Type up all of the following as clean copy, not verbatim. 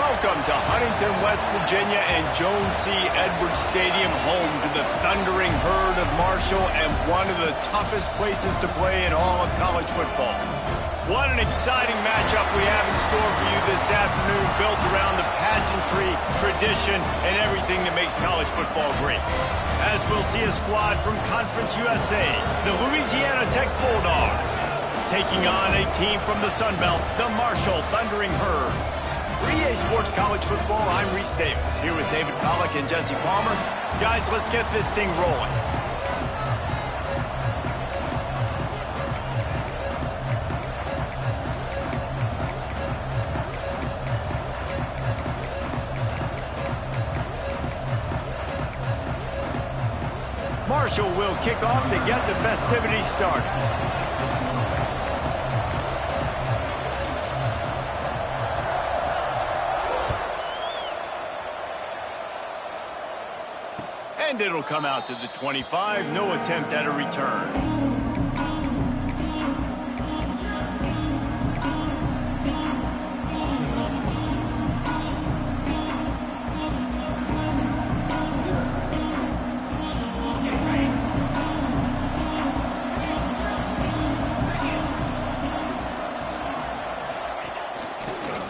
Welcome to Huntington, West Virginia and Jones C. Edwards Stadium, home to the Thundering Herd of Marshall and one of the toughest places to play in all of college football. What an exciting matchup we have in store for you this afternoon, built around the pageantry, tradition, and everything that makes college football great. As we'll see a squad from Conference USA, the Louisiana Tech Bulldogs, taking on a team from the Sun Belt, the Marshall Thundering Herd. For EA Sports College Football, I'm Reese Davis, here with David Pollack and Jesse Palmer. Guys, let's get this thing rolling. Marshall will kick off to get the festivities started. And it'll come out to the 25. No attempt at a return.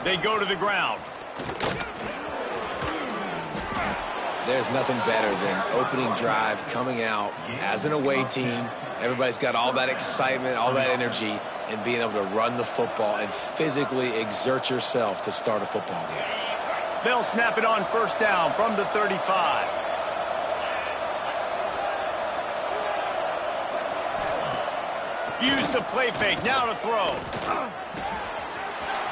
They go to the ground. There's nothing better than opening drive, coming out as an away team. Everybody's got all that excitement, all that energy, and being able to run the football and physically exert yourself to start a football game. They'll snap it on first down from the 35. Use the play fake, now to throw.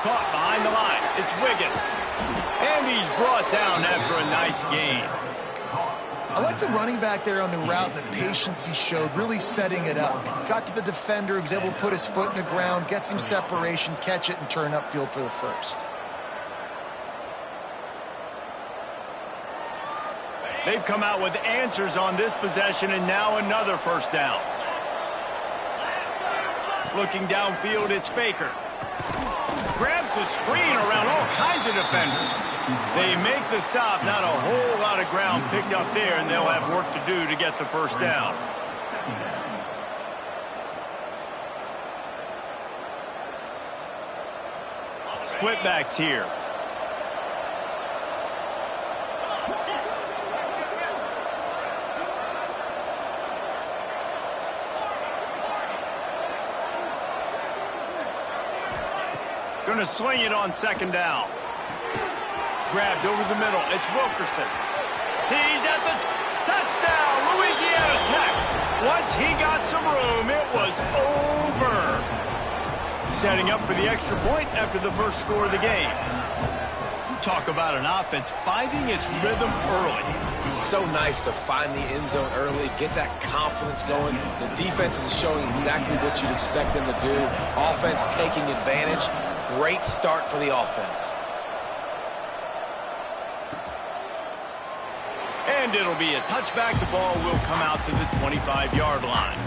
Caught behind the line, it's Wiggins. And he's brought down after a nice gain. I like the running back there on the route and the patience he showed, really setting it up. Got to the defender, was able to put his foot in the ground, get some separation, catch it, and turn upfield for the first. They've come out with answers on this possession, and now another first down. Looking downfield, it's Baker. Grabs the screen around all kinds of defenders. They make the stop, not a whole lot of ground picked up there, and they'll have work to do to get the first down. Split backs here. Going to swing it on second down. Grabbed over the middle. It's Wilkerson. He's at the touchdown, Louisiana Tech. Once he got some room, it was over. Setting up for the extra point after the first score of the game. Talk about an offense finding its rhythm early. It's so nice to find the end zone early, get that confidence going. The defense is showing exactly what you'd expect them to do. Offense taking advantage. Great start for the offense. And it'll be a touchback. The ball will come out to the 25-yard line.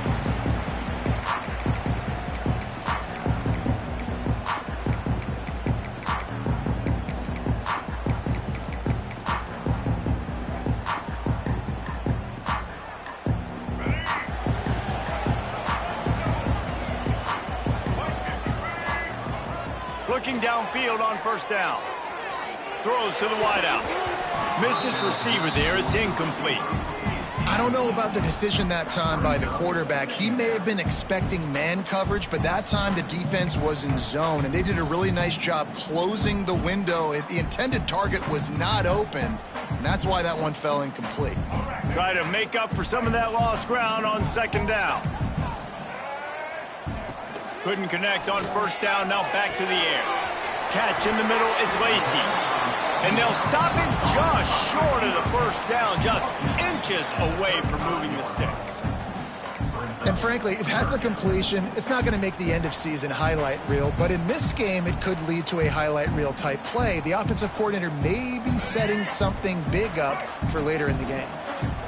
Looking downfield on first down. Throws to the wideout. Missed his receiver there. It's incomplete. I don't know about the decision that time by the quarterback. He may have been expecting man coverage, but that time the defense was in zone, and they did a really nice job closing the window. The intended target was not open, and that's why that one fell incomplete. Try to make up for some of that lost ground on second down. Couldn't connect on first down. Now back to the air. Catch in the middle. It's Lacey. And they'll stop it just short of the first down, just inches away from moving the sticks. And frankly, if that's a completion, it's not going to make the end-of-season highlight reel. But in this game, it could lead to a highlight reel type play. The offensive coordinator may be setting something big up for later in the game.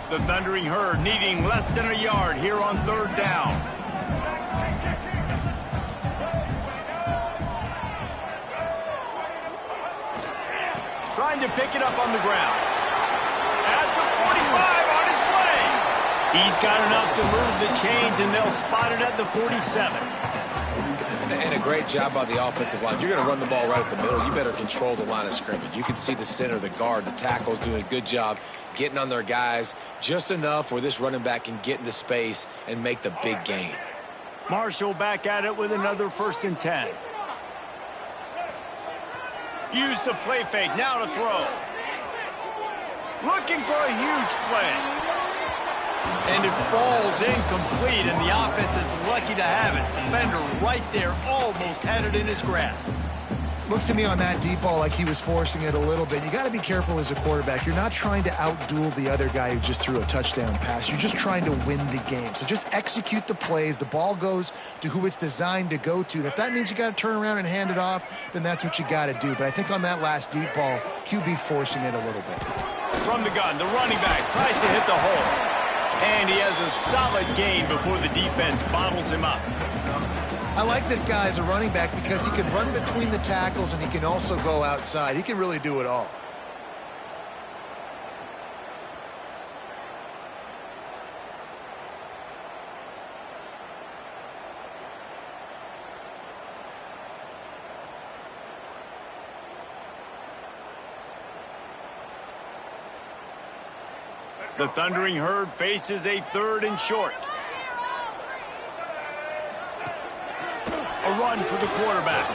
The Thundering Herd needing less than a yard here on third down. trying to pick it up on the ground. At the 45 on his way. He's got enough to move the chains, and they'll spot it at the 47. And a great job by the offensive line. If you're going to run the ball right at the middle, you better control the line of scrimmage. You can see the center, the guard, the tackles doing a good job getting on their guys just enough where this running back can get into space and make the big gain. Marshall back at it with another 1st and 10. Use the play fake, now to throw. Looking for a huge play. And it falls incomplete, and the offense is lucky to have it. Defender right there almost had it in his grasp. Looks to me on that deep ball like he was forcing it a little bit. You got to be careful as a quarterback. You're not trying to outduel the other guy who just threw a touchdown pass. You're just trying to win the game. So just execute the plays. The ball goes to who it's designed to go to. And if that means you got to turn around and hand it off, then that's what you got to do. But I think on that last deep ball, QB forcing it a little bit. From the gun, the running back tries to hit the hole. And he has a solid gain before the defense bottles him up. I like this guy as a running back because he can run between the tackles and he can also go outside. He can really do it all. The Thundering Herd faces a 3rd and short. A run for the quarterback.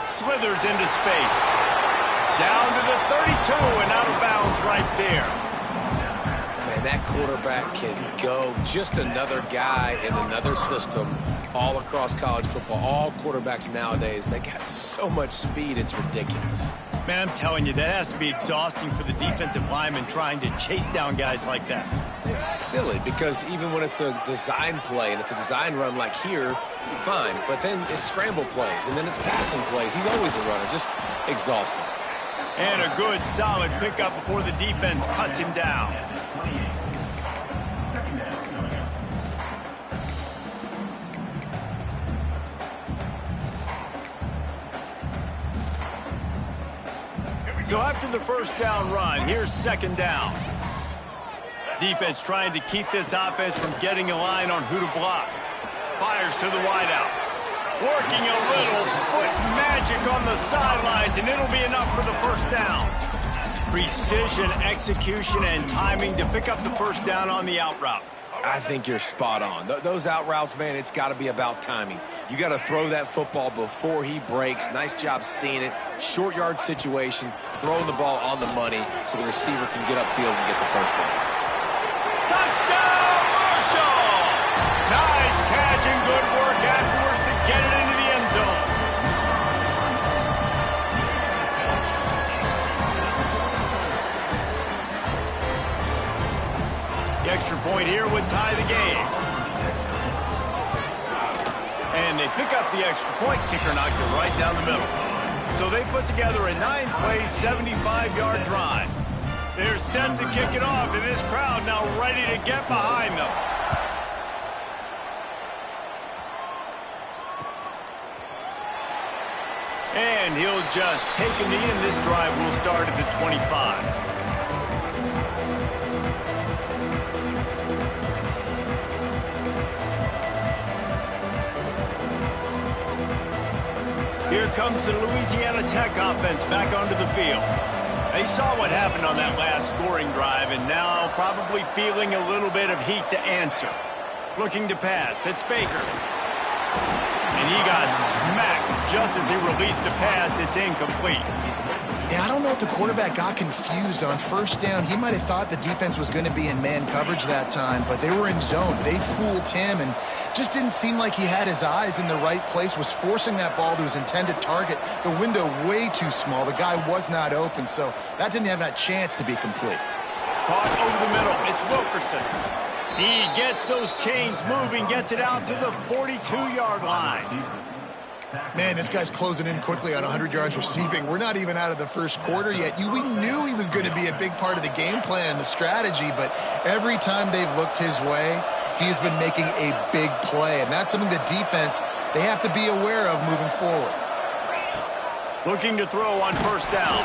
Slithers into space. Down to the 32 and out of bounds right there. Man, that quarterback can go. Just another guy in another system all across college football. All quarterbacks nowadays, they got so much speed, it's ridiculous. Man, I'm telling you, that has to be exhausting for the defensive lineman trying to chase down guys like that. It's silly because even when it's a design play and it's a design run like here, fine. But then it's scramble plays and then it's passing plays. He's always a runner, just exhausting. And a good, solid pickup before the defense cuts him down. So after the 1st down run, here's 2nd down. Defense trying to keep this offense from getting a line on who to block. Fires to the wideout. Working a little foot magic on the sidelines, and it'll be enough for the 1st down. Precision, execution, and timing to pick up the 1st down on the out route. I think you're spot on. Those out routes, man, it's got to be about timing. You got to throw that football before he breaks. Nice job seeing it. Short yard situation, throwing the ball on the money so the receiver can get upfield and get the 1st down. Touchdown, Marshall! Nice catch and good work afterwards to get it into the end zone. The extra point here would tie the game. And they pick up the extra point. Kicker knocked it right down the middle. So they put together a 9-play, 75-yard drive. They're set to kick it off, and this crowd now ready to get behind them. And he'll just take a knee, and this drive will start at the 25. Here comes the Louisiana Tech offense back onto the field. They saw what happened on that last scoring drive, and now probably feeling a little bit of heat to answer. Looking to pass, it's Baker. And he got smacked just as he released the pass. It's incomplete. Yeah, I don't know if the quarterback got confused on 1st down. He might have thought the defense was going to be in man coverage that time, but they were in zone. They fooled him and just didn't seem like he had his eyes in the right place, was forcing that ball to his intended target. The window way too small. The guy was not open, so that didn't have that chance to be complete. Caught over the middle. It's Wilkerson. He gets those chains moving, gets it out to the 42-yard line. Man, this guy's closing in quickly on 100 yards receiving. We're not even out of the 1st quarter yet. We knew he was going to be a big part of the game plan and the strategy, but every time they've looked his way, he's been making a big play, and that's something the defense, they have to be aware of moving forward. Looking to throw on 1st down.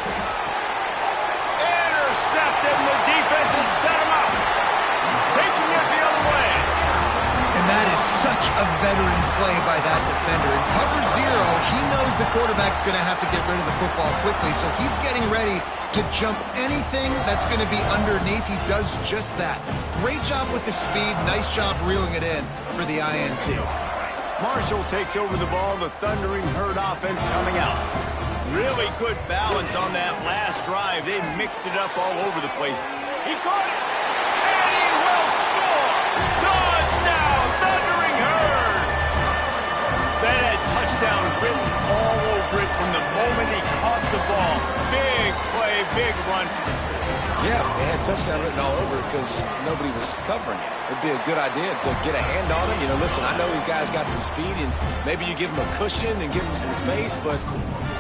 Such a veteran play by that defender. In cover zero, he knows the quarterback's going to have to get rid of the football quickly, so he's getting ready to jump anything that's going to be underneath. He does just that. Great job with the speed. Nice job reeling it in for the INT. Marshall takes over the ball. The Thundering Herd offense coming out. Really good balance on that last drive. They mixed it up all over the place. He caught it, and he will score! Touchdown, Thundering Herd! That had touchdown written all over it from the moment he caught the ball. Big play, big run for the score. Yeah, they had touchdown written all over because nobody was covering it. It'd be a good idea to get a hand on him. You know, listen, I know you guys got some speed, and maybe you give him a cushion and give him some space, but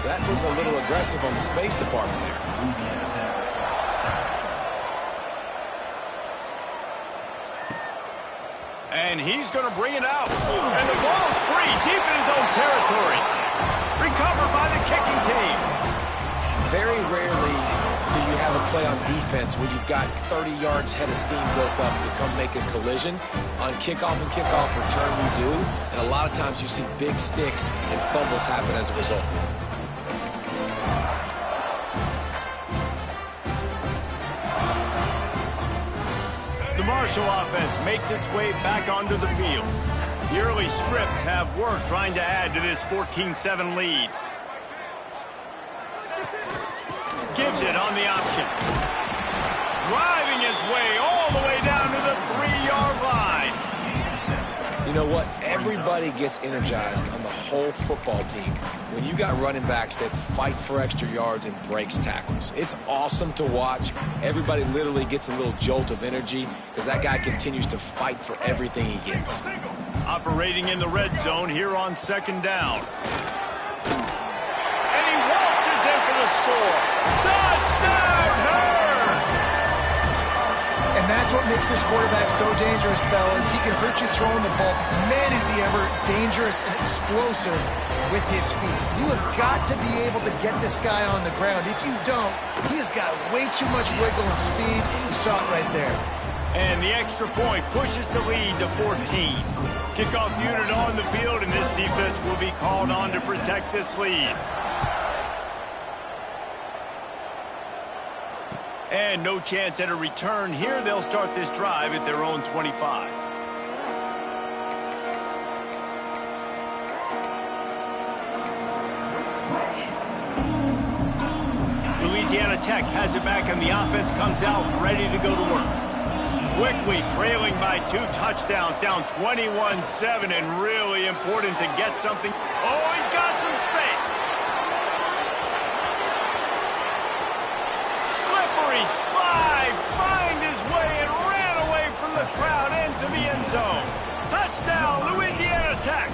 that was a little aggressive on the space department there. And he's going to bring it out. And the ball's free, deep in his own territory. Recovered by the kicking team. Very rarely do you have a play on defense when you've got 30 yards head of steam built up to come make a collision. On kickoff and kickoff return you do, and a lot of times you see big sticks and fumbles happen as a result. The Marshall offense makes its way back onto the field. The early scripts have worked trying to add to this 14-7 lead. Gives it on the option. Driving his way all the way down to the 3-yard line. You know what? Everybody gets energized on the whole football team when you got running backs that fight for extra yards and breaks tackles. It's awesome to watch. Everybody literally gets a little jolt of energy because that guy continues to fight for everything he gets. Operating in the red zone here on second down. And he waltzes in for the score. Touchdown, Herd! And that's what makes this quarterback so dangerous, fellas. He can hurt you throwing the ball. Man, is he ever dangerous and explosive with his feet. You have got to be able to get this guy on the ground. If you don't, he has got way too much wiggle and speed. You saw it right there. And the extra point pushes the lead to 14. Kickoff unit on the field, and this defense will be called on to protect this lead. And no chance at a return here. They'll start this drive at their own 25. Louisiana Tech has it back, and the offense comes out ready to go to work. Quickly trailing by 2 touchdowns, down 21-7, and really important to get something. Oh, he's got some space. Slippery slide, find his way and ran away from the crowd into the end zone. Touchdown, Louisiana Tech.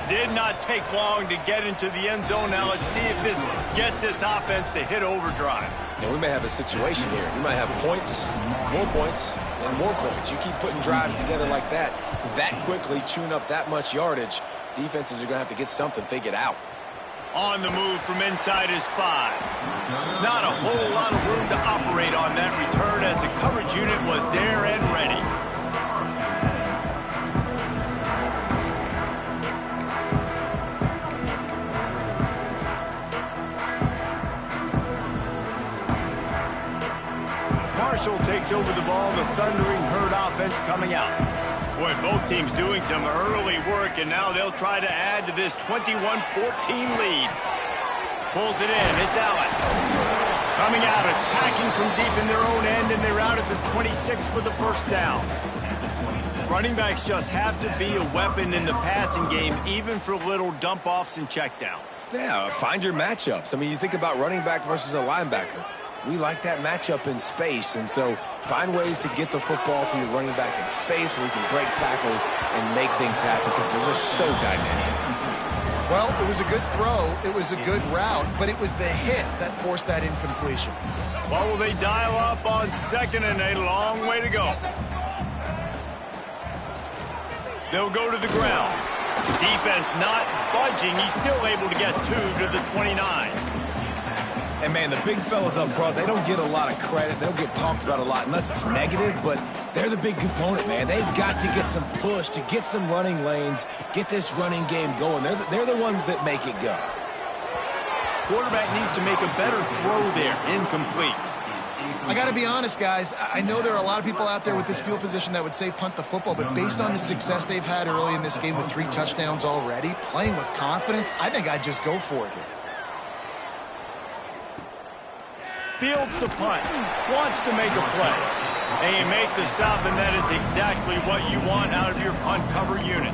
Did not take long to get into the end zone. Now let's see if this gets this offense to hit overdrive. And we may have a situation here. We might have points, and more points. You keep putting drives together like that quickly, chewing up that much yardage, defenses are going to have to get something figured out. On the move from inside his 5. Not a whole lot of room to operate on that return as the coverage unit was there and ready. Marshall takes over the ball. The Thundering Herd offense coming out. Boy, both teams doing some early work, and now they'll try to add to this 21-14 lead. Pulls it in. It's Allen. Coming out, attacking from deep in their own end, and they're out at the 26 for the first down. Running backs just have to be a weapon in the passing game, even for little dump-offs and checkdowns. Yeah, find your matchups. I mean, you think about running back versus a linebacker. We like that matchup in space, and so find ways to get the football to your running back in space where you can break tackles and make things happen because they're just so dynamic. Well, it was a good throw. It was a good route, but it was the hit that forced that incompletion. Well, will they dial up on second, and a long way to go. They'll go to the ground. Defense not budging. He's still able to get 2 to the 29. And, man, the big fellas up front, they don't get a lot of credit. They don't get talked about a lot unless it's negative, but They're the big component, man. They've got to get some push, to get some running lanes, get this running game going. They're the ones that make it go. Quarterback needs to make a better throw there. Incomplete. I got to be honest, guys. I know there are a lot of people out there with this field position that would say punt the football, but based on the success they've had early in this game with 3 touchdowns already, playing with confidence, I think I'd just go for it here. Fields to punt. Wants to make a play. And you make the stop, and that is exactly what you want out of your punt cover unit.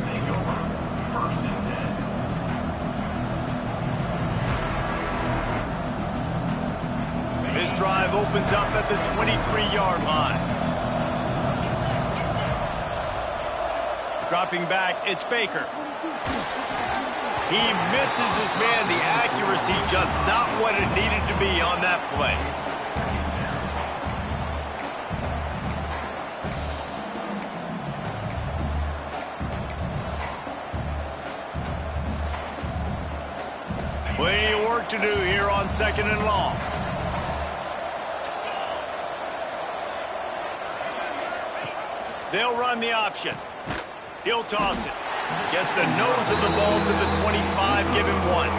This drive opens up at the 23-yard line. Dropping back, it's Baker. He misses his man. The accuracy just not what it needed to be on that play. Plenty of work to do here on 2nd and long. They'll run the option. He'll toss it. Gets the nose of the ball to the 25, give him 1.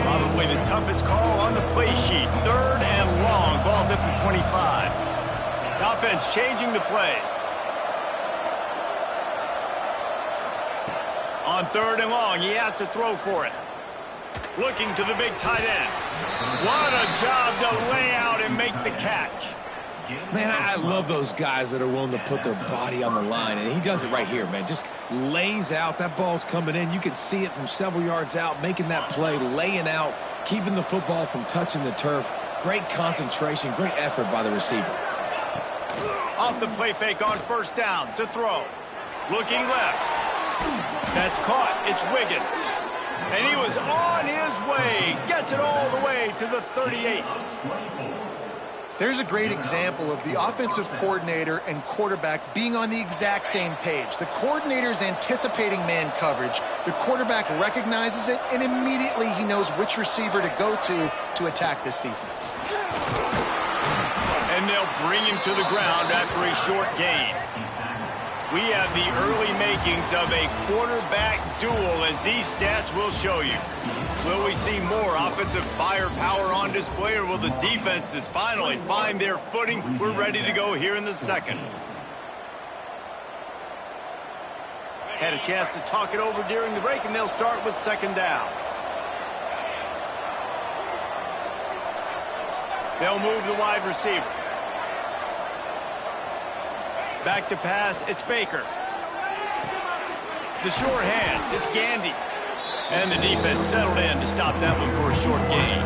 Probably the toughest call on the play sheet. 3rd and long. Ball's at the 25. The offense changing the play. On 3rd and long, he has to throw for it. Looking to the big tight end. What a job to lay out and make the catch. Man, I love those guys that are willing to put their body on the line, and he does it right here, man. Just lays out. That ball's coming in. You can see it from several yards out, making that play, laying out, keeping the football from touching the turf. Great concentration, great effort by the receiver. Off the play fake on 1st down to throw. Looking left. That's caught. It's Wiggins. And he was on his way. Gets it all the way to the 38. There's a great example of the offensive coordinator and quarterback being on the exact same page. The coordinator's anticipating man coverage. The quarterback recognizes it, and immediately he knows which receiver to go to attack this defense. And they'll bring him to the ground after a short gain. We have the early makings of a quarterback duel, as these stats will show you. Will we see more offensive firepower on display, or will the defenses finally find their footing? We're ready to go here in the 2nd. Had a chance to talk it over during the break, and they'll start with 2nd down. They'll move the wide receiver. Back to pass, it's Baker. The short hands, it's Gandy. And the defense settled in to stop that one for a short gain.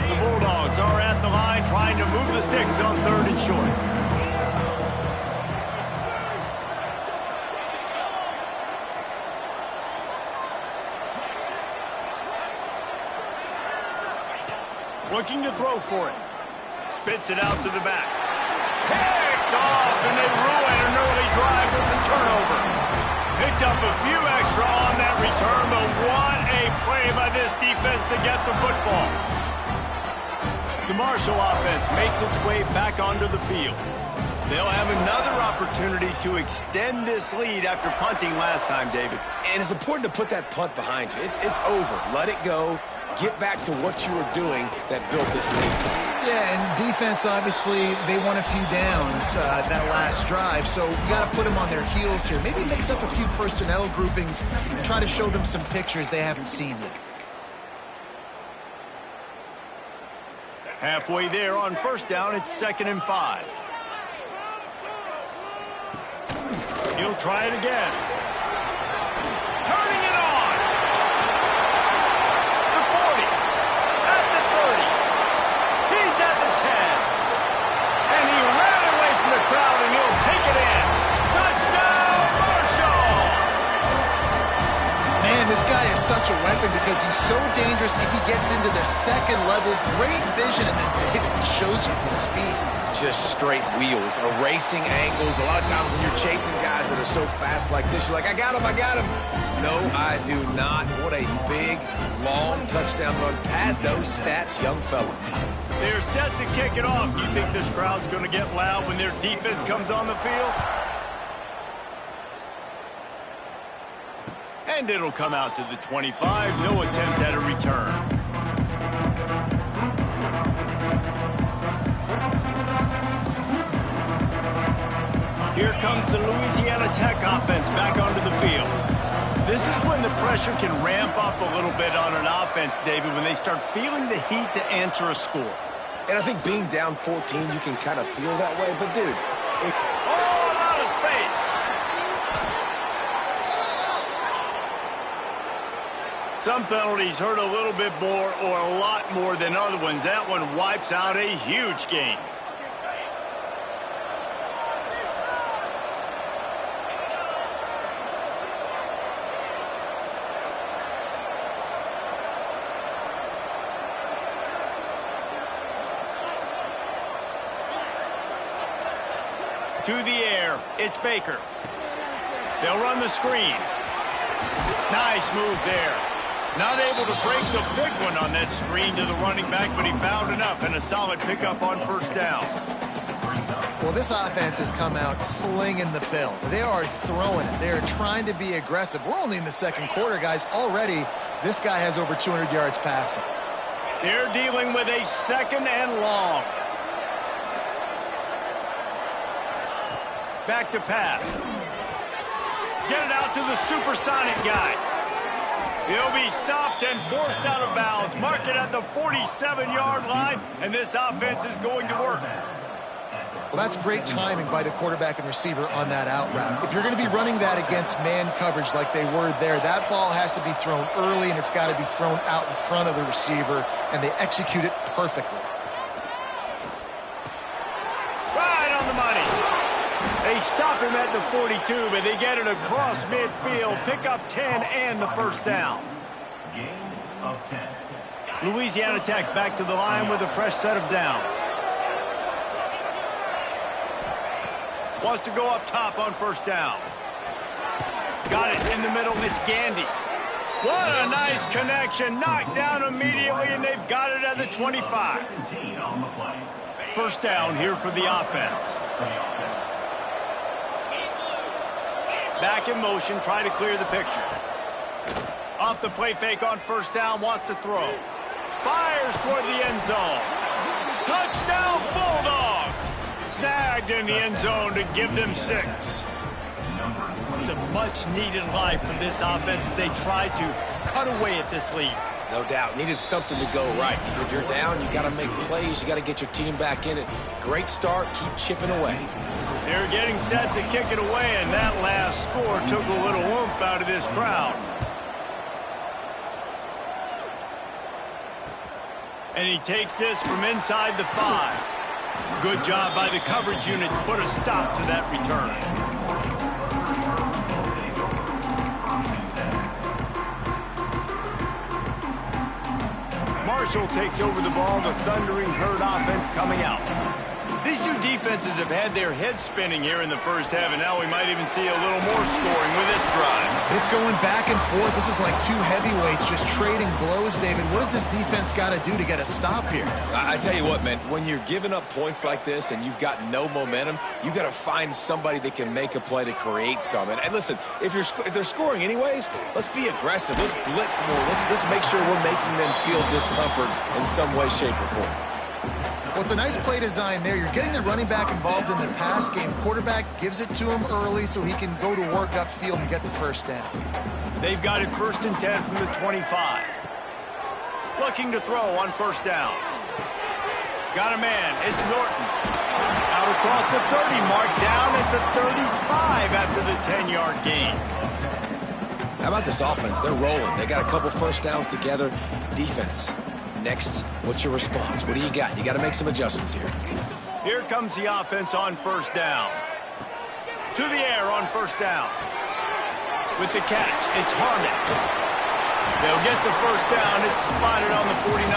The Bulldogs are at the line trying to move the sticks on 3rd and short. Looking to throw for it. Spits it out to the back. Picked off, and they ruin an early drive with the turnover. Picked up a few extra on that return, but what a play by this defense to get the football. The Marshall offense makes its way back onto the field. They'll have another opportunity to extend this lead after punting last time, David. And it's important to put that punt behind you. It's over. Let it go. Get back to what you were doing that built this lead. Yeah, and defense, obviously, they won a few downs that last drive, so you got to put them on their heels here. Maybe mix up a few personnel groupings and try to show them some pictures they haven't seen yet. Halfway there on 1st down, it's 2nd and 5. He'll try it again. Turning it on. The 40. At the 30. He's at the 10. And he ran away from the crowd, and he'll take it in. Touchdown, Marshall! Man, this guy is such a weapon because he's so dangerous if he gets in into the second level. Great vision, and then David, he shows you the speed. Just straight wheels, erasing angles. A lot of times when you're chasing guys that are so fast like this, you're like, I got him, I got him. No, I do not. What a big, long touchdown run. Pad those stats, young fella. They're set to kick it off. You think this crowd's going to get loud when their defense comes on the field? And it'll come out to the 25. No attempt at a return. Here comes the Louisiana Tech offense back onto the field. This is when the pressure can ramp up a little bit on an offense, David, when they start feeling the heat to answer a score. And I think being down 14, you can kind of feel that way. But, dude, all out of space. Some penalties hurt a little bit more or a lot more than other ones. That one wipes out a huge game. To the air, it's Baker. They'll run the screen. Nice move there. Not able to break the big one on that screen to the running back, but he found enough and a solid pickup on first down. Well, this offense has come out slinging the pill. They are throwing it. They are trying to be aggressive. We're only in the second quarter, guys. Already, this guy has over 200 yards passing. They're dealing with a second and long. Back to pass. Get it out to the supersonic guy. He'll be stopped and forced out of bounds. Mark it at the 47-yard line, and this offense is going to work. Well, that's great timing by the quarterback and receiver on that out route. If you're going to be running that against man coverage like they were there, that ball has to be thrown early, and it's got to be thrown out in front of the receiver, and they execute it perfectly. Right on the money. They stop him at the 42, but they get it across midfield. Pick up 10 and the first down. Gain of 10. Louisiana Tech back to the line with a fresh set of downs. Wants to go up top on first down. Got it in the middle. It's Gandy. What a nice connection. Knocked down immediately, and they've got it at the 25. First down here for the offense. Back in motion, try to clear the picture. Off the play fake on first down, wants to throw. Fires toward the end zone. Touchdown Bulldogs! Snagged in the end zone to give them 6. It's a much-needed life for this offense as they try to cut away at this lead. No doubt. Needed something to go right. If you're down, you got to make plays. You got to get your team back in it. Great start. Keep chipping away. They're getting set to kick it away, and that last score took a little oomph out of this crowd. And he takes this from inside the 5. Good job by the coverage unit to put a stop to that return. Marshall takes over the ball. The Thundering Herd offense coming out. These two defenses have had their heads spinning here in the first half, and now we might even see a little more scoring with this drive. It's going back and forth. This is like two heavyweights just trading blows, David. What does this defense got to do to get a stop here? I tell you what, man, when you're giving up points like this and you've got no momentum, you got to find somebody that can make a play to create some. And listen, if they're scoring anyways, let's be aggressive. Let's blitz more. Let's make sure we're making them feel discomfort in some way, shape, or form. Well, it's a nice play design there. You're getting the running back involved in the pass game. Quarterback gives it to him early so he can go to work upfield and get the first down. They've got it 1st and 10 from the 25. Looking to throw on first down. Got a man. It's Norton. Out across the 30 mark, down at the 35 after the 10-yard gain. How about this offense? They're rolling. They got a couple first downs together. Defense. Next, what's your response? What do you got? You got to make some adjustments here. Here comes the offense on first down. To the air on first down. With the catch, it's Harmon. They'll get the first down. It's spotted on the 49.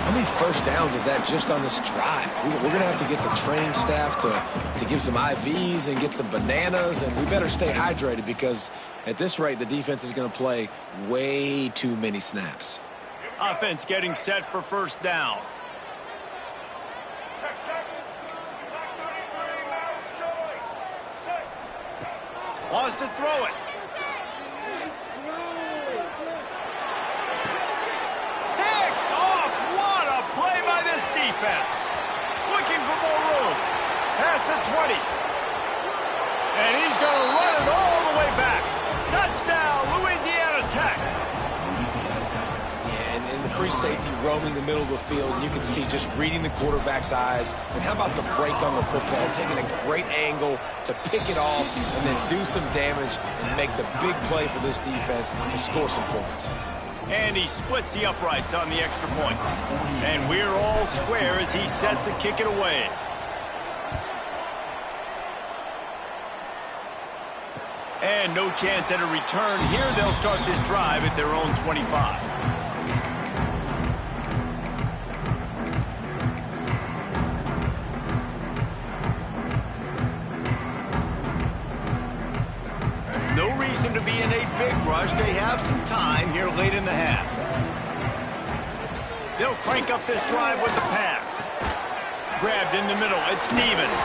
How many first downs is that just on this drive? We're going to have to get the training staff to give some IVs and get some bananas, and we better stay hydrated because at this rate, the defense is going to play way too many snaps. Offense getting set for first down. Wants to throw it. Picked off. What a play by this defense. Looking for more room. Past the 20. And he's going to run it all the way back. Touchdown, Louisiana Tech. Yeah, and the free safety roaming the middle of the field, and you can see just reading the quarterback's eyes. And how about the break on the football, taking a great angle to pick it off and then do some damage and make the big play for this defense to score some points. And he splits the uprights on the extra point. And we're all square as he's set to kick it away. And no chance at a return here. They'll start this drive at their own 25. No reason to be in a big rush. They have some time here late in the half. They'll crank up this drive with the pass. Grabbed in the middle. It's Stevens.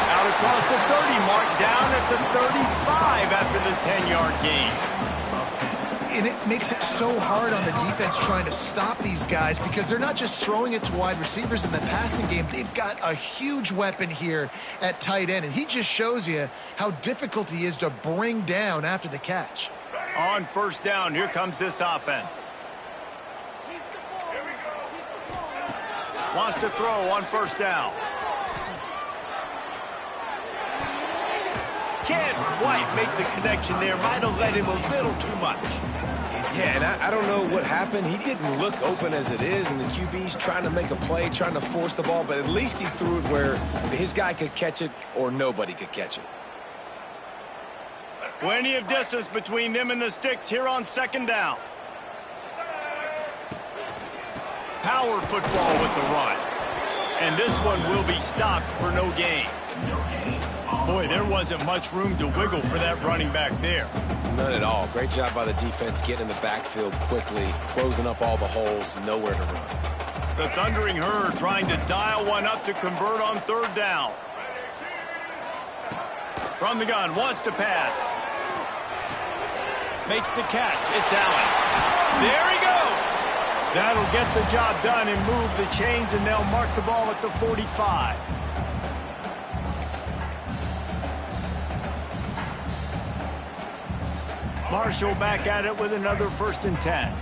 Out across the 30 mark, down at the 35 after the 10-yard gain. And it makes it so hard on the defense trying to stop these guys because they're not just throwing it to wide receivers in the passing game. They've got a huge weapon here at tight end, and he just shows you how difficult he is to bring down after the catch. On first down, here comes this offense. Wants to throw on first down. Can't quite make the connection there. Might have let him a little too much. Yeah, and I don't know what happened. He didn't look open as it is, and the QB's trying to make a play, trying to force the ball, but at least he threw it where his guy could catch it or nobody could catch it. Plenty of distance between them and the sticks here on second down. Power football with the run. And this one will be stopped for no gain. Boy, there wasn't much room to wiggle for that running back there. None at all. Great job by the defense getting in the backfield quickly, closing up all the holes, nowhere to run. The Thundering Herd trying to dial one up to convert on third down. From the gun, wants to pass. Makes the catch. It's Allen. There he goes. That'll get the job done and move the chains, and they'll mark the ball at the 45. Marshall back at it with another 1st and 10.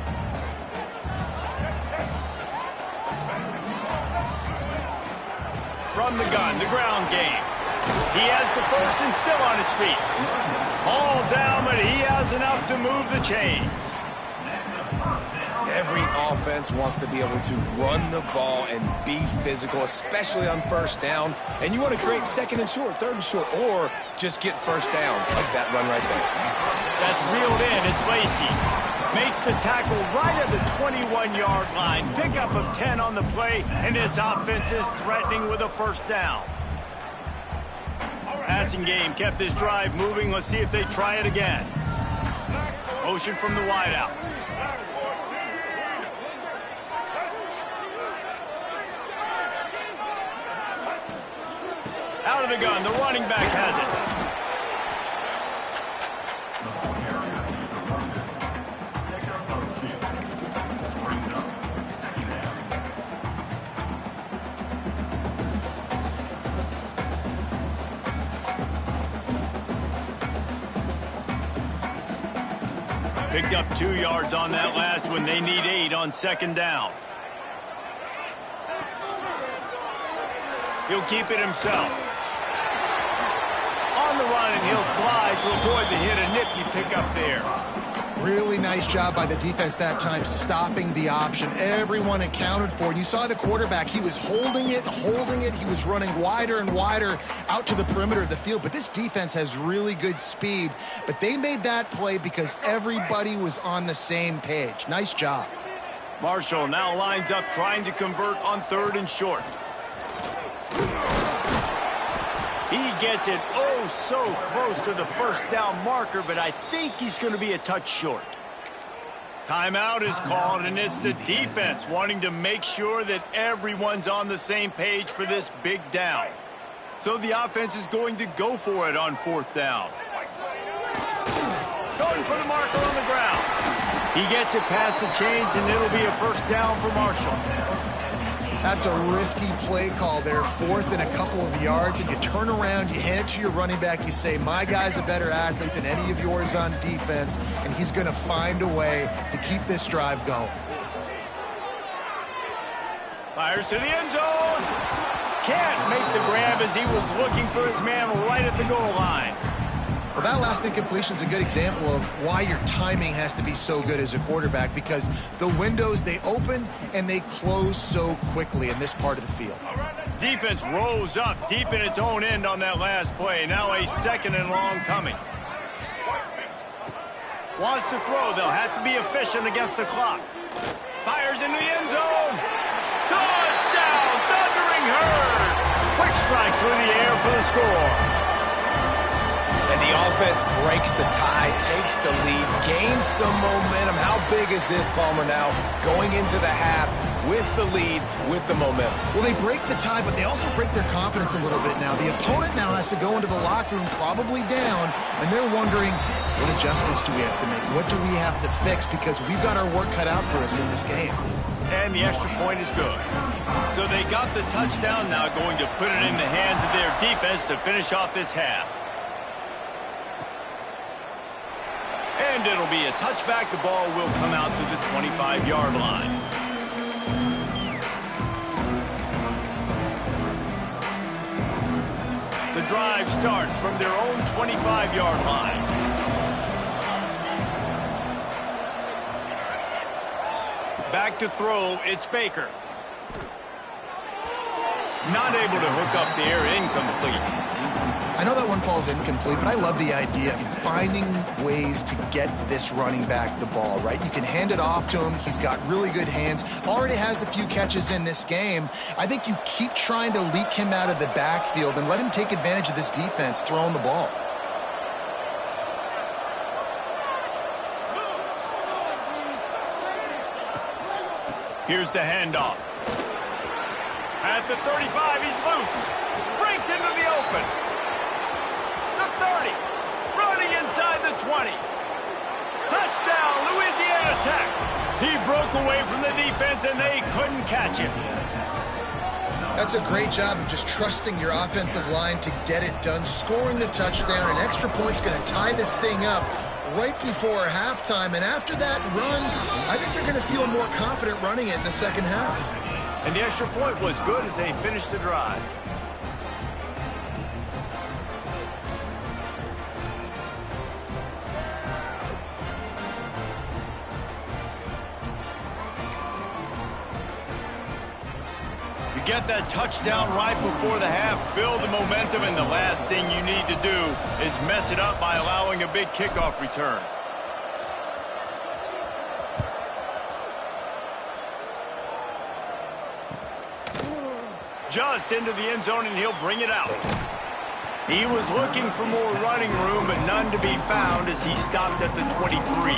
From the gun, the ground game. He has the first and still on his feet. All down, but he has enough to move the chains. Every offense wants to be able to run the ball and be physical, especially on first down. And you want to create second and short, third and short, or just get first downs like that run right there. That's reeled in. It's Lacey. Makes the tackle right at the 21-yard line. Pickup of 10 on the play, and this offense is threatening with a first down. Passing game kept this drive moving. Let's see if they try it again. Motion from the wideout. Out of the gun, the running back has it. Picked up 2 yards on that last one. They need 8 on second down. He'll keep it himself. On the run, and he'll slide to avoid the hit. A nifty pickup there. Really nice job by the defense that time, stopping the option. Everyone accounted for it. You saw the quarterback. He was holding it. He was running wider and wider out to the perimeter of the field. But this defense has really good speed. But they made that play because everybody was on the same page. Nice job. Marshall now lines up trying to convert on 3rd and short. He gets it oh so close to the first down marker, but I think he's going to be a touch short. Timeout is called, and it's the defense wanting to make sure that everyone's on the same page for this big down. So the offense is going to go for it on 4th down. Going for the marker on the ground. He gets it past the chains, and it'll be a first down for Marshall. That's a risky play call there, 4th and a couple of yards, and you turn around, you hand it to your running back, you say, my guy's a better athlete than any of yours on defense, and he's going to find a way to keep this drive going. Fires to the end zone. Can't make the grab as he was looking for his man right at the goal line. Well, that last incompletion is a good example of why your timing has to be so good as a quarterback, because the windows, they open and they close so quickly in this part of the field. Defense rose up deep in its own end on that last play. Now a 2nd and long coming. Wants to throw. They'll have to be efficient against the clock. Fires into the end zone. Touchdown, Thundering Herd. Quick strike through the air for the score. And the offense breaks the tie, takes the lead, gains some momentum. How big is this, Palmer, now going into the half with the lead, with the momentum? Well, they break the tie, but they also break their confidence a little bit now. The opponent now has to go into the locker room probably down, and they're wondering, what adjustments do we have to make? What do we have to fix? Because we've got our work cut out for us in this game. And the extra point is good. So they got the touchdown, now going to put it in the hands of their defense to finish off this half. And it'll be a touchback. The ball will come out to the 25-yard line. The drive starts from their own 25-yard line. Back to throw, it's Baker. Not able to hook up there, incomplete. I know that one falls incomplete, but I love the idea of finding ways to get this running back the ball, right? You can hand it off to him. He's got really good hands. Already has a few catches in this game. I think you keep trying to leak him out of the backfield and let him take advantage of this defense throwing the ball. Here's the handoff. At the 35, he's loose. Breaks into the open. The 30. Running inside the 20. Touchdown, Louisiana Tech. He broke away from the defense, and they couldn't catch him. That's a great job of just trusting your offensive line to get it done, scoring the touchdown. An extra point's going to tie this thing up right before halftime. And after that run, I think they're going to feel more confident running it in the second half. And the extra point was good as they finished the drive. You get that touchdown right before the half, build the momentum, and the last thing you need to do is mess it up by allowing a big kickoff return. Just into the end zone, and he'll bring it out. He was looking for more running room, but none to be found as he stopped at the 23.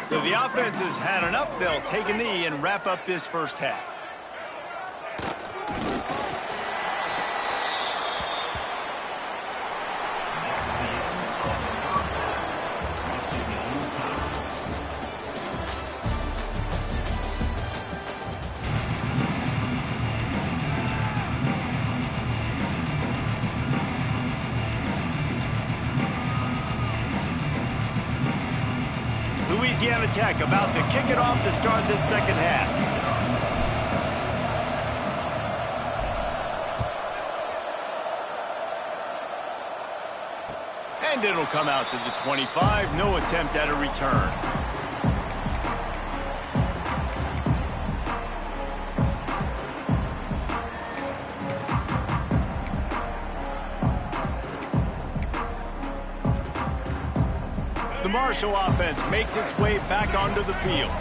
So the offense has had enough. They'll take a knee and wrap up this first half. Louisiana Tech about to kick it off to start this second half. And it'll come out to the 25. No attempt at a return. The Marshall offense makes its way back onto the field.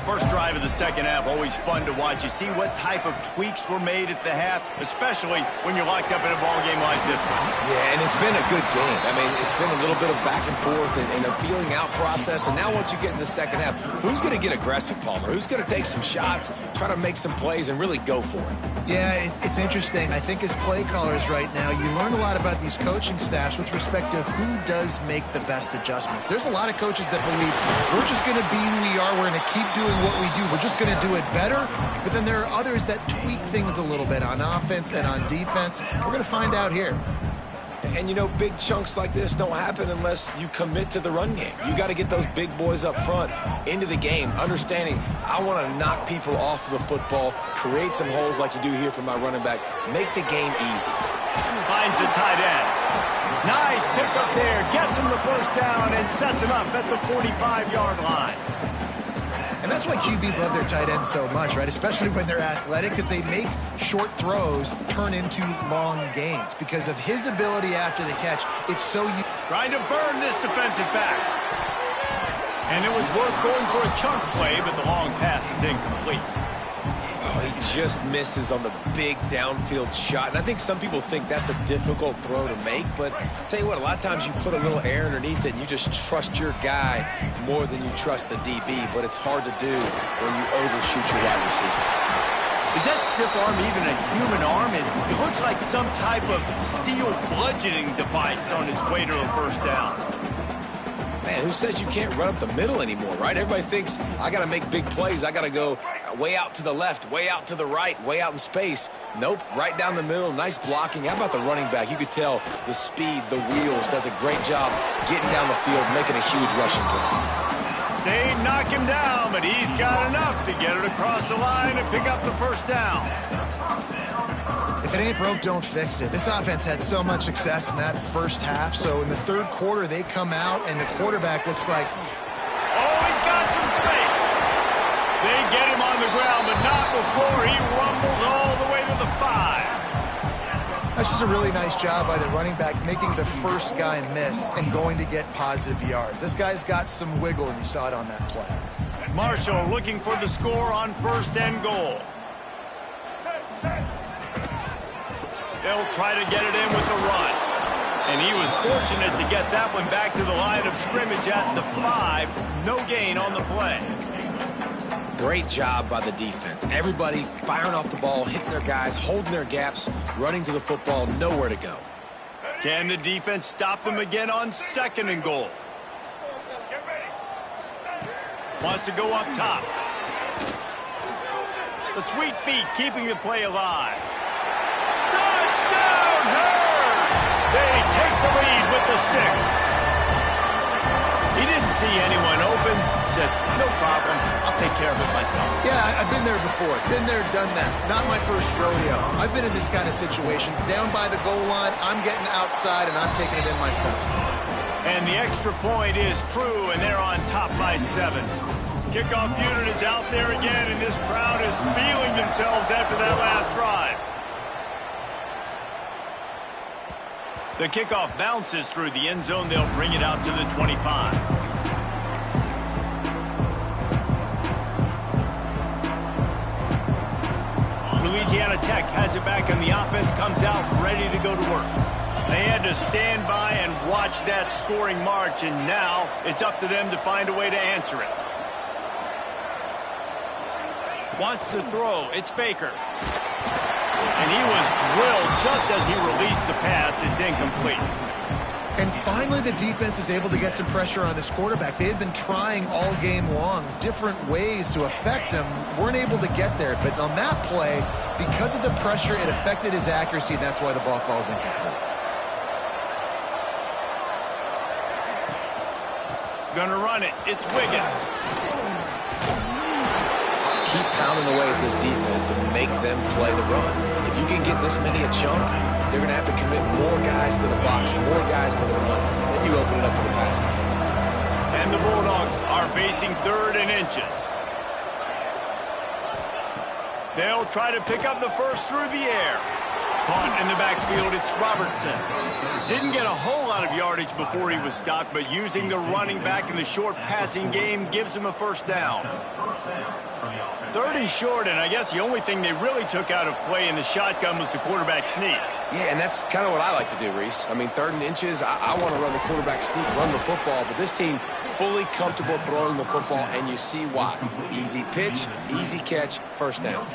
First drive of the second half, always fun to watch. You see what type of tweaks were made at the half, especially when you're locked up in a ball game like this one. Yeah, and it's been a good game. I mean, it's been a little bit of back and forth and a feeling out process. And now once you get in the second half, who's going to get aggressive, Palmer? Who's going to take some shots, try to make some plays, and really go for it? Yeah, it's interesting. I think as play callers right now, you learn a lot about these coaching staffs with respect to who does make the best adjustments. There's a lot of coaches that believe we're just going to be who we are. We're going to keep doing what we do. We're just going to do it better. But then there are others that tweak things a little bit on offense and on defense. We're going to find out here. And, you know, big chunks like this don't happen unless you commit to the run game. You got to get those big boys up front into the game, understanding I want to knock people off the football, create some holes like you do here for my running back, make the game easy. Finds the tight end. Nice pick up there, gets him the first down, and sets him up at the 45-yard line. And that's why QBs love their tight ends so much, right? Especially when they're athletic, because they make short throws turn into long gains. Because of his ability after the catch, it's so... Trying to burn this defensive back. And it was worth going for a chunk play, but the long pass is incomplete. Oh, he just misses on the big downfield shot. And I think some people think that's a difficult throw to make. But I'll tell you what, a lot of times you put a little air underneath it and you just trust your guy more than you trust the DB. But it's hard to do when you overshoot your wide receiver. Is that stiff arm even a human arm? It looks like some type of steel bludgeoning device on his way to a first down. Man, who says you can't run up the middle anymore, right? Everybody thinks I got to make big plays. I got to go way out to the left, way out to the right, way out in space. Nope, right down the middle. Nice blocking. How about the running back? You could tell the speed, the wheels, does a great job getting down the field, making a huge rushing play. They knock him down, but he's got enough to get it across the line and pick up the first down. If it ain't broke, don't fix it. This offense had so much success in that first half, so in the third quarter, they come out, and the quarterback looks like... Oh, he's got some space. They get him on the ground, but not before he rumbles all the way to the 5. That's just a really nice job by the running back, making the first guy miss and going to get positive yards. This guy's got some wiggle, and you saw it on that play. Marshall looking for the score on first and goal. They'll try to get it in with the run. And he was fortunate to get that one back to the line of scrimmage at the 5. No gain on the play. Great job by the defense. Everybody firing off the ball, hitting their guys, holding their gaps, running to the football, nowhere to go. Can the defense stop them again on second and goal? Wants to go up top. The sweet feet keeping the play alive. Touchdown, Herd! They take the lead with the 6. He didn't see anyone open. Said, no problem. I'll take care of it myself. Yeah, I've been there before. Been there, done that. Not my first rodeo. I've been in this kind of situation. Down by the goal line, I'm getting outside, and I'm taking it in myself. And the extra point is true, and they're on top by 7. Kickoff unit is out there again, and this crowd is feeling themselves after that last drive. The kickoff bounces through the end zone. They'll bring it out to the 25. Louisiana Tech has it back, and the offense comes out ready to go to work. They had to stand by and watch that scoring march, and now it's up to them to find a way to answer it. Wants to throw. It's Baker. And he was drilled just as he released the pass. It's incomplete. And finally, the defense is able to get some pressure on this quarterback. They had been trying all game long different ways to affect him. Weren't able to get there. But on that play, because of the pressure, it affected his accuracy, and that's why the ball falls incomplete. Gonna run it. It's Wiggins. Keep pounding away at this defense and make them play the run. If If you can get this many a chunk, they're going to have to commit more guys to the box, more guys to the run. Then you open it up for the passing game. And the Bulldogs are facing 3rd and inches. They'll try to pick up the first through the air. Caught in the backfield, it's Robertson. Didn't get a whole lot of yardage before he was stopped, but using the running back in the short passing game gives him a first down. 3rd and short, and I guess the only thing they really took out of play in the shotgun was the quarterback sneak. Yeah, and that's kind of what I like to do, Reese. I mean, 3rd and inches, I want to run the quarterback sneak, run the football, but this team fully comfortable throwing the football, and you see why. Easy pitch, easy catch, first down.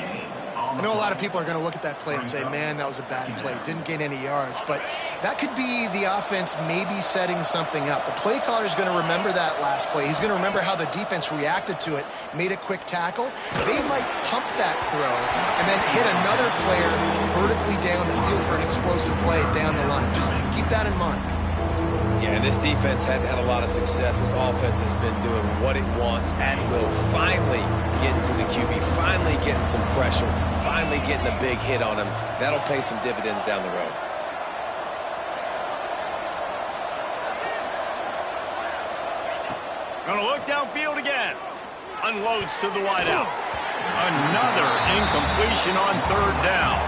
I know a lot of people are going to look at that play and say, man, that was a bad play. Didn't gain any yards. But that could be the offense maybe setting something up. The play caller is going to remember that last play. He's going to remember how the defense reacted to it, made a quick tackle. They might pump that throw and then hit another player vertically down the field for an explosive play down the line. Just keep that in mind. Yeah, and this defense hadn't had a lot of success. This offense has been doing what it wants at will. Finally getting to the QB, finally getting some pressure, finally getting a big hit on him. That'll pay some dividends down the road. Gonna look downfield again. Unloads to the wideout. Another incompletion on 3rd down.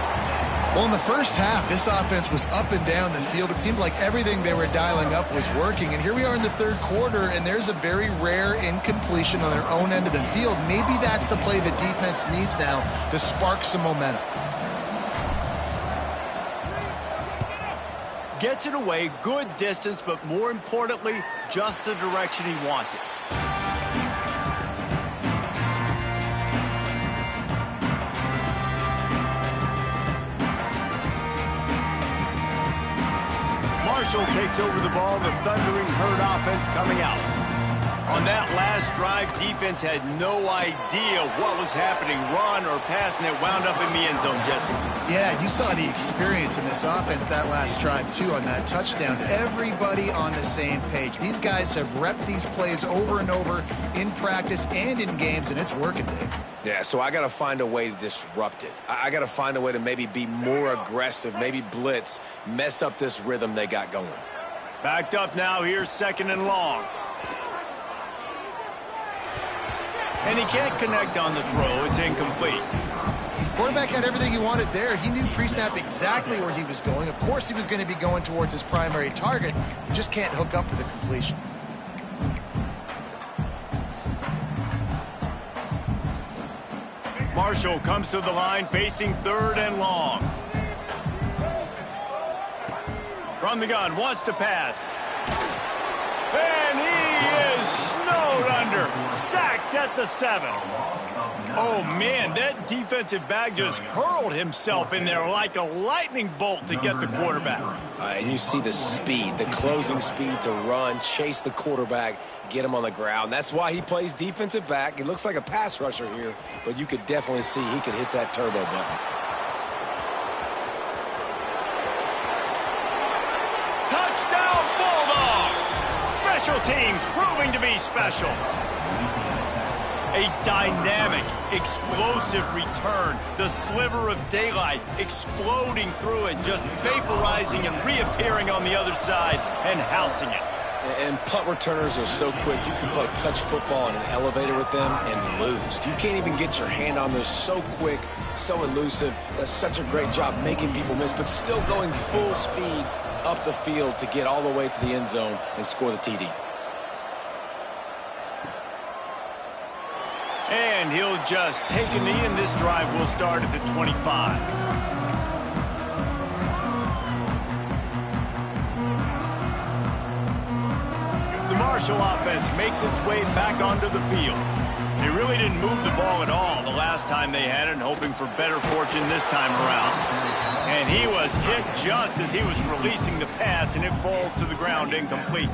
Well, in the first half, this offense was up and down the field. It seemed like everything they were dialing up was working. And here we are in the 3rd quarter, and there's a very rare incompletion on their own end of the field. Maybe that's the play the defense needs now to spark some momentum. Gets it away, good distance, but more importantly, just the direction he wanted. Marshall takes over the ball, the Thundering Herd offense coming out. On that last drive, defense had no idea what was happening, run or pass, and it wound up in the end zone, Jesse. Yeah, you saw the experience in this offense that last drive, too, on that touchdown. Everybody on the same page. These guys have repped these plays over and over in practice and in games, and it's working, Dave. Yeah, so I got to find a way to disrupt it. I got to find a way to maybe be more aggressive, maybe blitz, mess up this rhythm they got going. Backed up now, here's 2nd and long. And he can't connect on the throw. It's incomplete. Quarterback had everything he wanted there. He knew pre-snap exactly where he was going. Of course he was going to be going towards his primary target. He just can't hook up for the completion. Marshall comes to the line facing 3rd and long. From the gun, wants to pass. And he is snowed under. Sacked at the 7. Oh, man, that defensive back just hurled himself in there like a lightning bolt to get the quarterback. And you see the speed, the closing speed to run, chase the quarterback, get him on the ground. That's why he plays defensive back. He looks like a pass rusher here, but you could definitely see he could hit that turbo button. Touchdown, Bulldogs! Special teams proving to be special. A dynamic, explosive return. The sliver of daylight exploding through it, just vaporizing and reappearing on the other side and housing it. And punt returners are so quick. You can play touch football in an elevator with them and lose. You can't even get your hand on those. So quick, so elusive. Does such a great job making people miss, but still going full speed up the field to get all the way to the end zone and score the TD. And he'll just take a knee, and this drive will start at the 25. The Marshall offense makes its way back onto the field. They really didn't move the ball at all the last time they had it, hoping for better fortune this time around. And he was hit just as he was releasing the pass, and it falls to the ground incomplete.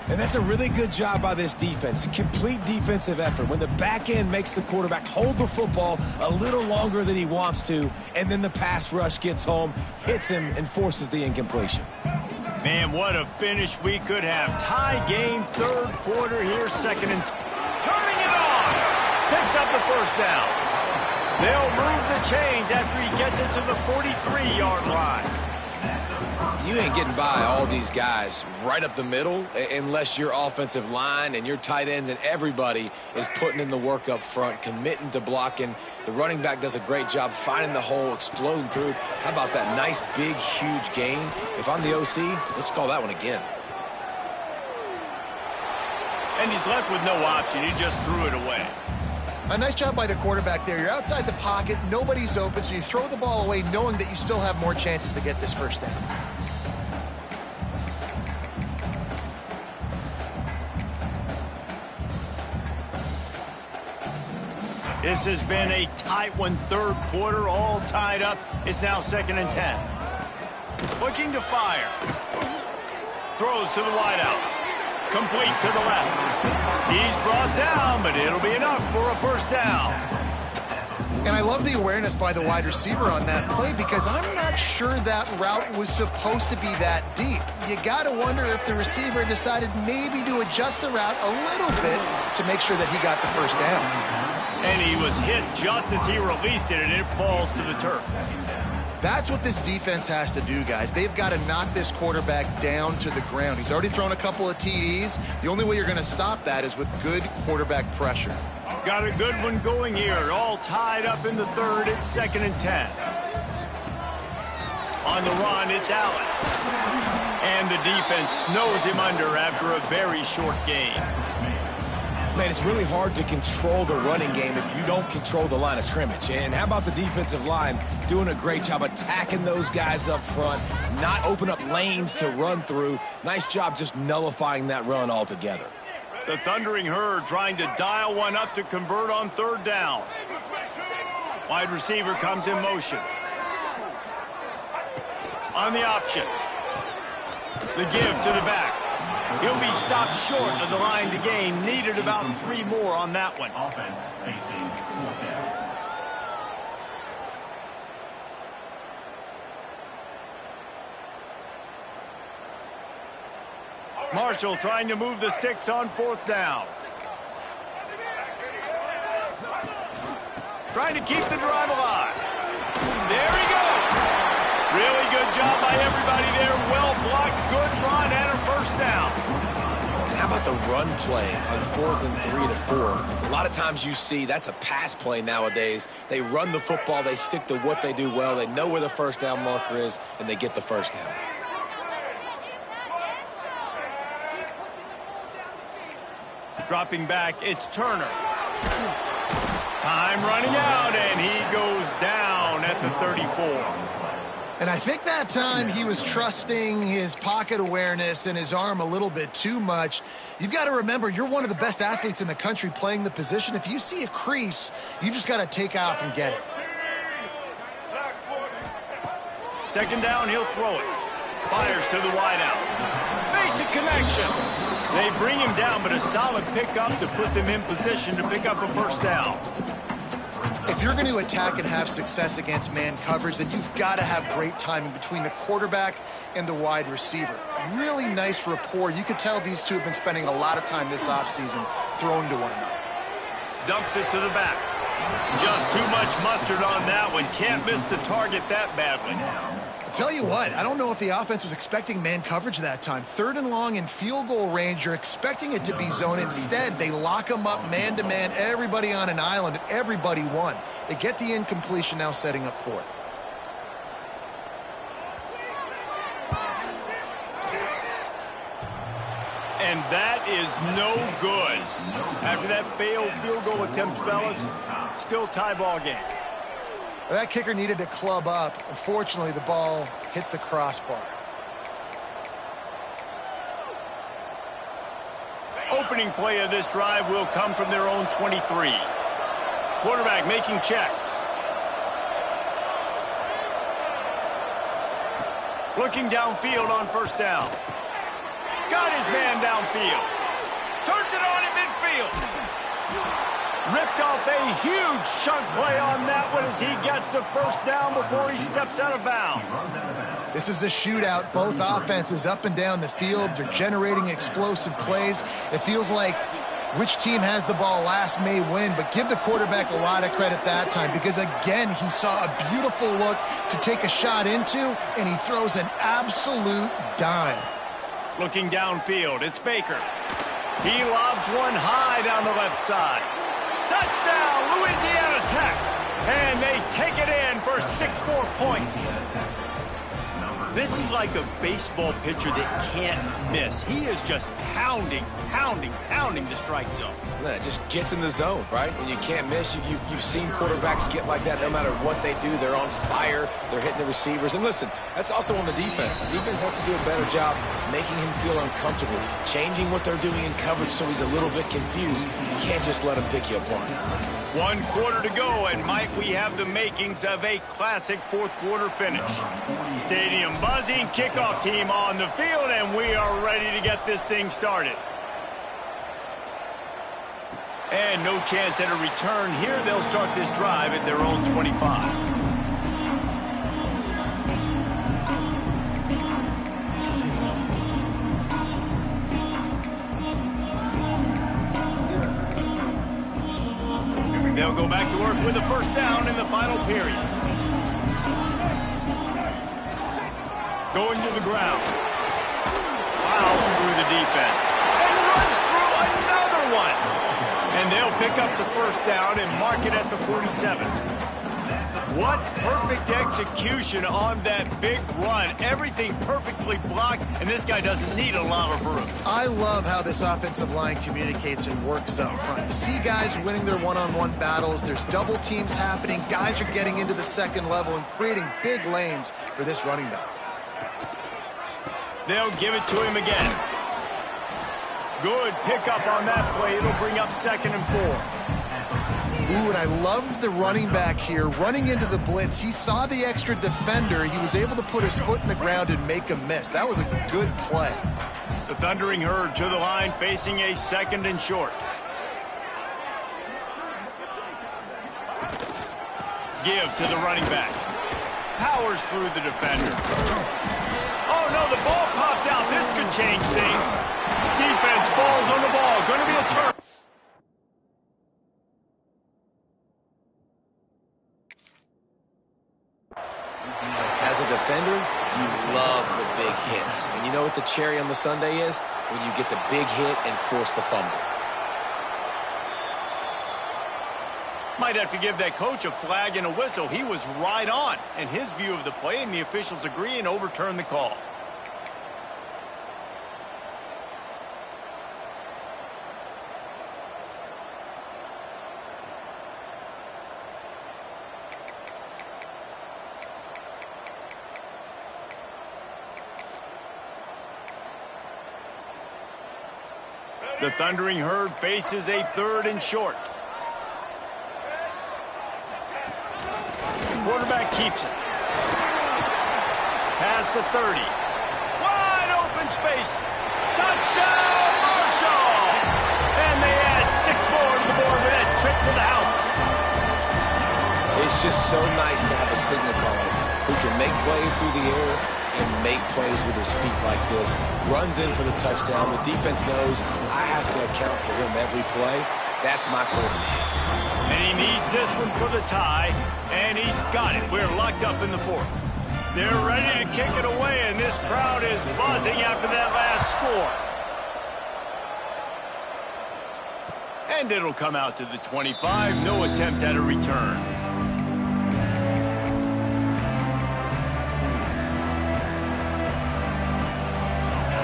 And that's a really good job by this defense. A complete defensive effort. When the back end makes the quarterback hold the football a little longer than he wants to, and then the pass rush gets home, hits him, and forces the incompletion. Man, what a finish we could have. Tie game, 3rd quarter here, 2nd and... Turning it on! Picks up the first down. They'll move the chains after he gets it to the 43-yard line. You ain't getting by all these guys right up the middle unless your offensive line and your tight ends and everybody is putting in the work up front, committing to blocking. The running back does a great job finding the hole, exploding through. How about that nice, big, huge gain? If I'm the OC, let's call that one again. And he's left with no option. He just threw it away. A nice job by the quarterback there. You're outside the pocket, nobody's open, so you throw the ball away knowing that you still have more chances to get this first down. This has been a tight one, third quarter, all tied up. It's now 2nd and 10. Looking to fire. Throws to the wideout. Complete to the left. He's brought down, but it'll be enough for a first down. And I love the awareness by the wide receiver on that play because I'm not sure that route was supposed to be that deep. You got to wonder if the receiver decided maybe to adjust the route a little bit to make sure that he got the first down. And he was hit just as he released it, and it falls to the turf. That's what this defense has to do, guys. They've got to knock this quarterback down to the ground. He's already thrown a couple of TDs. The only way you're going to stop that is with good quarterback pressure. Got a good one going here. All tied up in the third. It's 2nd and 10. On the run, it's Allen. And the defense snows him under after a very short gain. Man, it's really hard to control the running game if you don't control the line of scrimmage. And how about the defensive line doing a great job attacking those guys up front, not open up lanes to run through. Nice job just nullifying that run altogether. The Thundering Herd trying to dial one up to convert on 3rd down. Wide receiver comes in motion. On the option. The give to the back. He'll be stopped short of the line to gain. Needed about 3 more on that one. Offense facing 4th down. Marshall trying to move the sticks on 4th down. Trying to keep the drive alive. There he goes. Really good job by everybody there. Well blocked, good run, and a first down. And how about the run play on 4th and 3 to 4? A lot of times you see that's a pass play nowadays. They run the football, they stick to what they do well, they know where the first down marker is, and they get the first down. Dropping back, it's Turner. Time running out, and he goes down at the 34. And I think that time he was trusting his pocket awareness and his arm a little bit too much. You've got to remember, you're one of the best athletes in the country playing the position. If you see a crease, you've just got to take off and get it. 2nd down, he'll throw it. Fires to the wideout. Makes a connection. They bring him down, but a solid pickup to put them in position to pick up a first down. If you're going to attack and have success against man coverage, then you've got to have great timing between the quarterback and the wide receiver. Really nice rapport. You could tell these two have been spending a lot of time this offseason throwing to one another. Dumps it to the back. Just too much mustard on that one. Can't miss the target that badly. I'll tell you what, I don't know if the offense was expecting man coverage that time. 3rd and long in field goal range, you're expecting it to be zone. Instead, they lock them up man-to-man, everybody on an island, and everybody won. They get the incompletion, now setting up 4th. And that is no good. After that failed field goal attempt, fellas, still tie ball game. That kicker needed to club up. Unfortunately, the ball hits the crossbar. Opening play of this drive will come from their own 23. Quarterback making checks. Looking downfield on 1st down. Got his man downfield. Turns it on in midfield. Ripped off a huge chunk play on that one as he gets the first down before he steps out of bounds. This is a shootout. Both offenses up and down the field. They're generating explosive plays. It feels like Which team has the ball last may win, but give the quarterback a lot of credit that time because, again, he saw a beautiful look to take a shot into, and he throws an absolute dime. Looking downfield, it's Baker. He lobs one high down the left side. Touchdown, Louisiana Tech! And they take it in for 6 more points. This is like a baseball pitcher that can't miss. He is just pounding the strike zone. It just gets in the zone, right? When you can't miss, you've seen quarterbacks get like that no matter what they do. They're on fire. They're hitting the receivers. And listen, that's also on the defense. The defense has to do a better job making him feel uncomfortable, changing what they're doing in coverage so he's a little bit confused. You can't just let him pick you apart. 1 quarter to go, and might we have the makings of a classic fourth quarter finish. Stadium buzzing, kickoff team on the field, and we are ready to get this thing started. And no chance at a return here. They'll start this drive at their own 25. They'll go back to work with a first down in the final period. Going to the ground. Fouls through the defense. And runs through another one. And they'll pick up the first down and mark it at the 47. What perfect execution on that big run. Everything perfectly blocked, and this guy doesn't need a lot of room. I love how this offensive line communicates and works up front. You see guys winning their one-on-one battles. There's double teams happening. Guys are getting into the second level and creating big lanes for this running back. They'll give it to him again. Good pickup on that play. It'll bring up 2nd and 4. Ooh, and I love the running back here. Running into the blitz, he saw the extra defender. He was able to put his foot in the ground and make a miss. That was a good play. The Thundering Herd to the line, facing a 2nd and short. Give to the running back. Powers through the defender. Oh, no, the ball popped out. This could change things. Defense falls on the ball. Going to be a turn. As a defender, you love the big hits. And you know what the cherry on the sundae is? When you get the big hit and force the fumble. Might have to give that coach a flag and a whistle. He was right on in his view of the play, and the officials agree and overturn the call. The Thundering Herd faces a 3rd and short. Quarterback keeps it. Past the 30. Wide open space. Touchdown, Marshall! And they add 6 more to the board with that trip to the house. It's just so nice to have a signal caller who can make plays through the air and make plays with his feet like this. Runs in for the touchdown. The defense knows I have to account for him every play. That's my quarterback. And he needs this one for the tie, and he's got it. We're locked up in the 4th. They're ready to kick it away, and this crowd is buzzing after that last score. And it'll come out to the 25. No attempt at a return.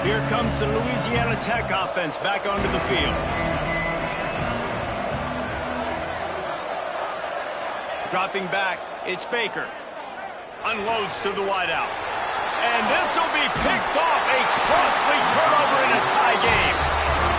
Here comes the Louisiana Tech offense back onto the field. Dropping back, it's Baker. Unloads to the wideout. And this will be picked off. A costly turnover in a tie game.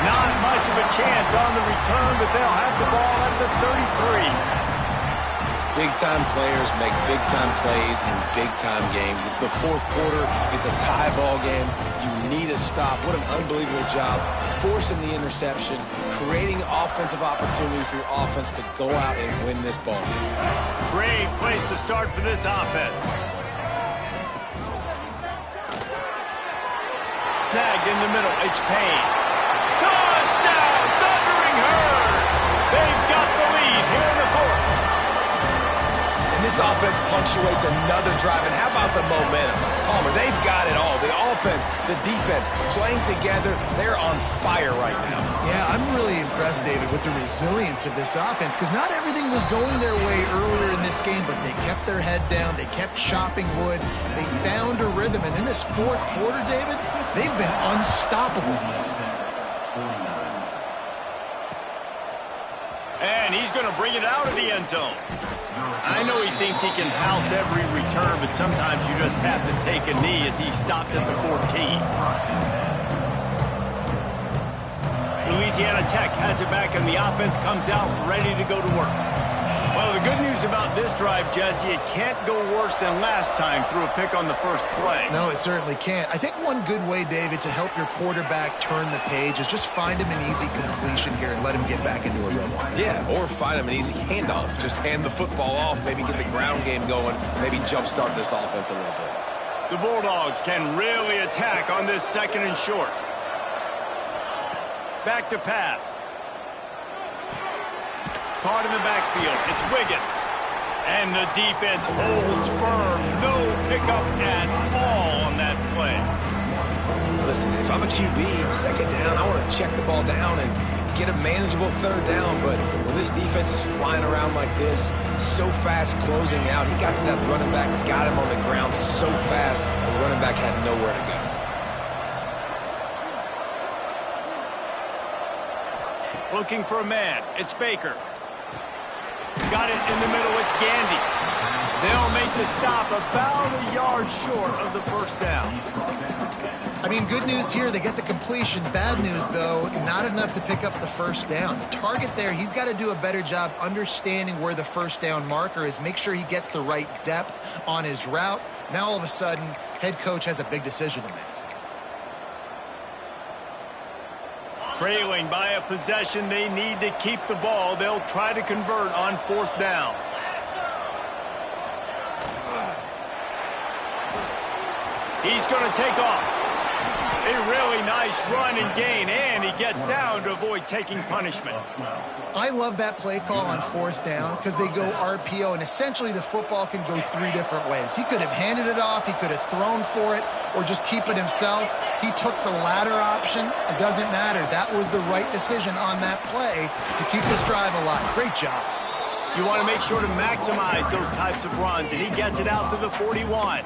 Not much of a chance on the return, but they'll have the ball at the 33. Big-time players make big-time plays in big-time games. It's the 4th quarter. It's a tie ball game. You need a stop. What an unbelievable job forcing the interception, creating offensive opportunity for your offense to go out and win this ball game. Great place to start for this offense. Snagged in the middle. It's Payne. Touchdown! Thundering this offense punctuates another drive. And how about the momentum? Palmer, they've got it all. The offense, the defense, playing together. They're on fire right now. Yeah, I'm really impressed, David, with the resilience of this offense, because not everything was going their way earlier in this game, but they kept their head down. They kept chopping wood. They found a rhythm. And in this fourth quarter, David, they've been unstoppable. And he's going to bring it out of the end zone. I know he thinks he can house every return, but sometimes you just have to take a knee as he stopped at the 14. Louisiana Tech has it back, and the offense comes out ready to go to work. Well, the good news about this drive, Jesse, it can't go worse than last time through a pick on the first play. No, it certainly can't. I think one good way, David, to help your quarterback turn the page is just find him an easy completion here and let him get back into a rhythm. Yeah, or find him an easy handoff. Just hand the football off, maybe get the ground game going, maybe jumpstart this offense a little bit. The Bulldogs can really attack on this 2nd and short. Back to pass. Caught in the backfield. It's Wiggins. And the defense holds firm. No pickup at all on that play. Listen, if I'm a QB, 2nd down, I want to check the ball down and get a manageable 3rd down. But when this defense is flying around like this, so fast closing out, he got to that running back, got him on the ground so fast, the running back had nowhere to go. Looking for a man. It's Baker. Got it in the middle. It's Gandy. They'll make the stop about a yard short of the 1st down. I mean, good news here, they get the completion. Bad news, though, not enough to pick up the 1st down. The target there, he's got to do a better job understanding where the 1st down marker is, make sure he gets the right depth on his route. Now, all of a sudden, head coach has a big decision to make. Trailing by a possession, they need to keep the ball. They'll try to convert on 4th down. He's going to take off. A really nice run and gain, and he gets down to avoid taking punishment. I love that play call on 4th down because they go RPO, and essentially the football can go 3 different ways. He could have handed it off, he could have thrown for it, or just keep it himself. He took the latter option. It doesn't matter. That was the right decision on that play to keep this drive alive. Great job. You want to make sure to maximize those types of runs, and he gets it out to the 41.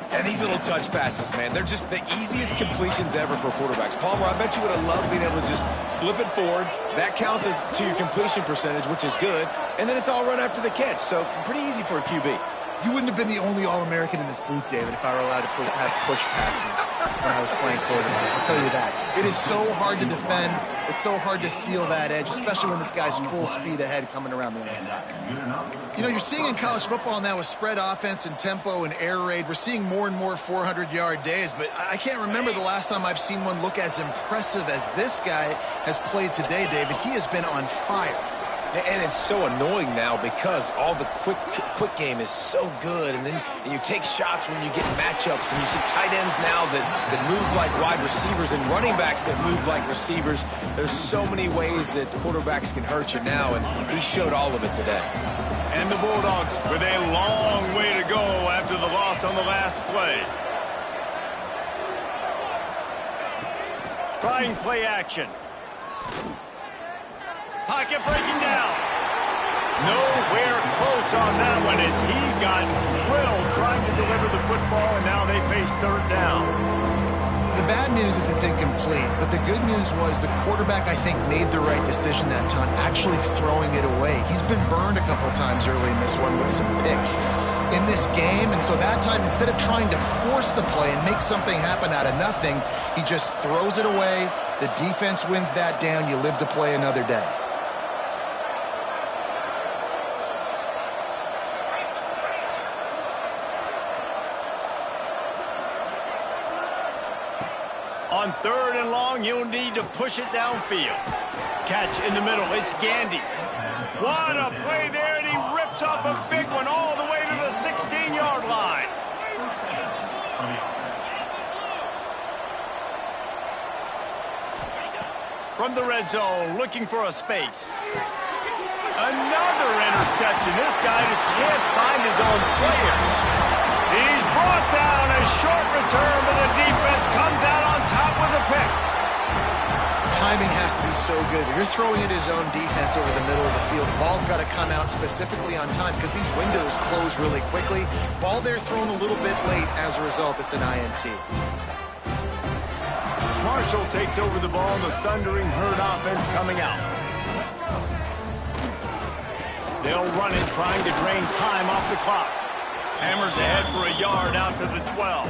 And these little touch passes, man, they're just the easiest completions ever for quarterbacks. Palmer, I bet you would have loved being able to just flip it forward. That counts as to your completion percentage, which is good. And then it's all run after the catch. So pretty easy for a QB. You wouldn't have been the only All-American in this booth, David, if I were allowed to have push passes when I was playing quarterback. I'll tell you that. It is so hard to defend. It's so hard to seal that edge, especially when this guy's full speed ahead coming around the outside. You know, you're seeing in college football now with spread offense and tempo and air raid, we're seeing more and more 400-yard days, but I can't remember the last time I've seen one look as impressive as this guy has played today, David. He has been on fire. And it's so annoying now because all the quick game is so good. And then you take shots when you get matchups. And you see tight ends now that move like wide receivers and running backs that move like receivers. There's so many ways that quarterbacks can hurt you now. And he showed all of it today. And the Bulldogs with a long way to go after the loss on the last play. Trying play action. Pocket breaking down. Nowhere close on that one as he got drilled trying to deliver the football, and now they face 3rd down. The bad news is it's incomplete, but the good news was the quarterback, I think, made the right decision that time, actually throwing it away. He's been burned a couple times early in this one with some picks in this game, and so that time, instead of trying to force the play and make something happen out of nothing, he just throws it away. The defense wins that down. You live to play another day. On 3rd and long, you'll need to push it downfield. Catch in the middle. It's Gandy. What a play there, and he rips off a big one all the way to the 16-yard line. From the red zone, looking for a space. Another interception. This guy just can't find his own players. He's brought down. A short return, but the defense comes out on top with a pick. Timing has to be so good. You're throwing at his own defense over the middle of the field. The ball's got to come out specifically on time because these windows close really quickly. Ball there thrown a little bit late. As a result, it's an INT. Marshall takes over the ball. The Thundering Herd offense coming out. They'll run it, trying to drain time off the clock. Hammers ahead for a yard out to the 12.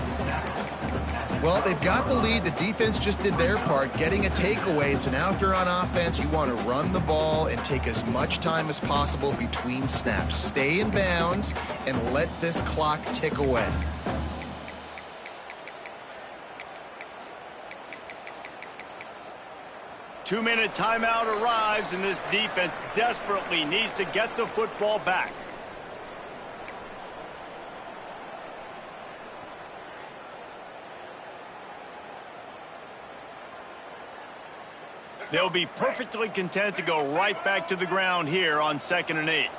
Well, they've got the lead. The defense just did their part, getting a takeaway. So now if you're on offense, you want to run the ball and take as much time as possible between snaps. Stay in bounds and let this clock tick away. Two-minute timeout arrives, and this defense desperately needs to get the football back. They'll be perfectly content to go right back to the ground here on 2nd and 8.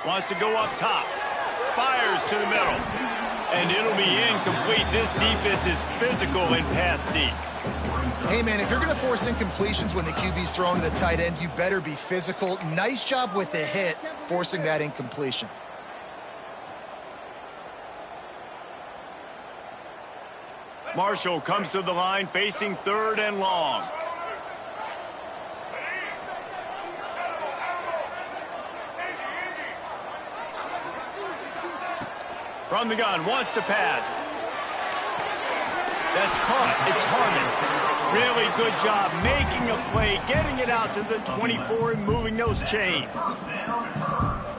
Wants to go up top. Fires to the middle. And it'll be incomplete. This defense is physical and pass deep. Hey, man, if you're going to force incompletions when the QB's throwing to the tight end, you better be physical. Nice job with the hit, forcing that incompletion. Marshall comes to the line facing 3rd and long. From the gun, wants to pass. That's caught. It's Harmon. Really good job making a play, getting it out to the 24 and moving those chains.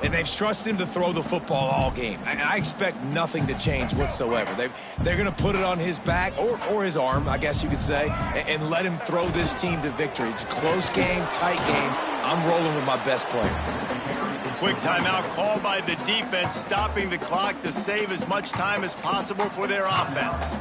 And they've trusted him to throw the football all game. I expect nothing to change whatsoever. They're going to put it on his back, or his arm, I guess you could say, and let him throw this team to victory. It's a close game, tight game. I'm rolling with my best player. Quick timeout called by the defense, stopping the clock to save as much time as possible for their offense.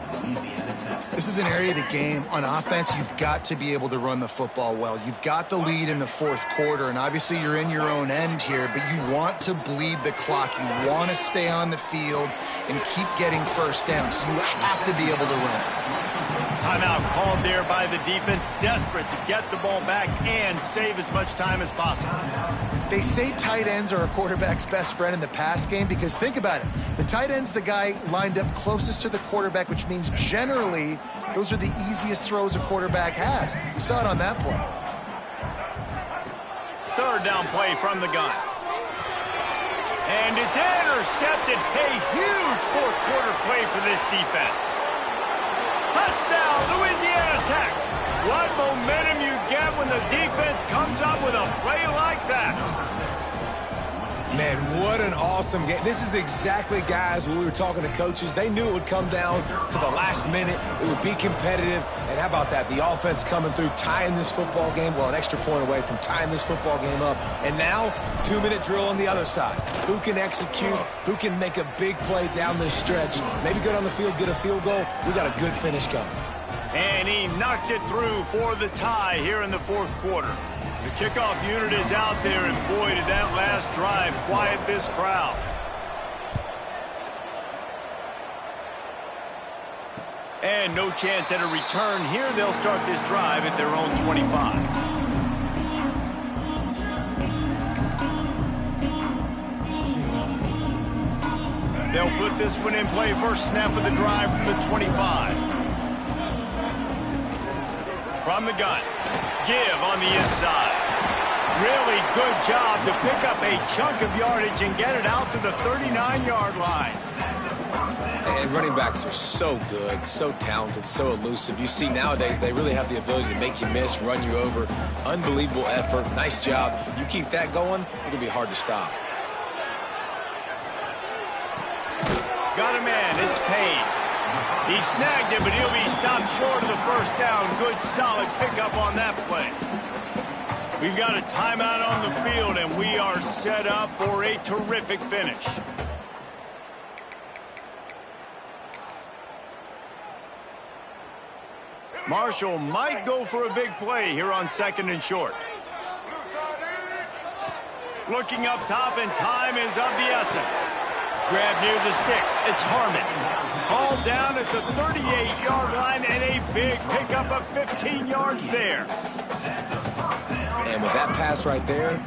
This is an area of the game. On offense, you've got to be able to run the football well. You've got the lead in the 4th quarter, and obviously you're in your own end here, but you want to bleed the clock. You want to stay on the field and keep getting first down, so you have to be able to run. Timeout called there by the defense, desperate to get the ball back and save as much time as possible. They say tight ends are a quarterback's best friend in the pass game because think about it. The tight end's the guy lined up closest to the quarterback, which means generally those are the easiest throws a quarterback has. You saw it on that play. 3rd down play from the gun. And it's intercepted. A huge 4th quarter play for this defense. Touchdown, Louisiana Tech. What momentum you get when the defense comes up with a play like that. Man, what an awesome game. This is exactly, guys, when we were talking to coaches, they knew it would come down to the last minute. It would be competitive. And how about that? The offense coming through, tying this football game. Well, an extra point away from tying this football game up. And now, 2-minute drill on the other side. Who can execute? Who can make a big play down this stretch? Maybe get on the field, get a field goal. We got a good finish coming. And he knocks it through for the tie here in the 4th quarter. The kickoff unit is out there, and boy, did that last drive quiet this crowd. And no chance at a return here. They'll start this drive at their own 25. They'll put this one in play. First snap of the drive from the 25. From the gun. Give on the inside. Really good job to pick up a chunk of yardage and get it out to the 39-yard line. And running backs are so good, so talented, so elusive. You see nowadays they really have the ability to make you miss, run you over. Unbelievable effort. Nice job. You keep that going, it'll be hard to stop. Got a man. It's Payne. He snagged it, but he'll be stopped short of the first down. Good, solid pickup on that play. We've got a timeout on the field, and we are set up for a terrific finish. Marshall might go for a big play here on 2nd and short. Looking up top, and time is of the essence. Grab near the sticks. It's Harmon. Ball down at the 38-yard line, and a big pickup of 15 yards there. And with that pass right there,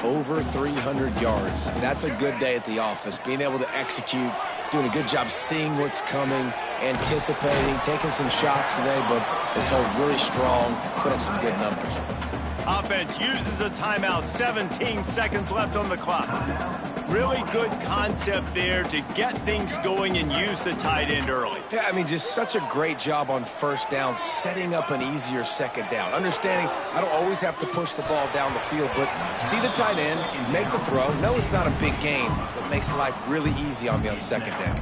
over 300 yards. That's a good day at the office. Being able to execute, doing a good job seeing what's coming, anticipating, taking some shots today, but is held really strong, put up some good numbers. Offense uses a timeout, 17 seconds left on the clock. Really good concept there to get things going and use the tight end early. Yeah, I mean, just such a great job on first down, setting up an easier second down. Understanding I don't always have to push the ball down the field, but see the tight end, make the throw. No, it's not a big gain, but makes life really easy on me on second down.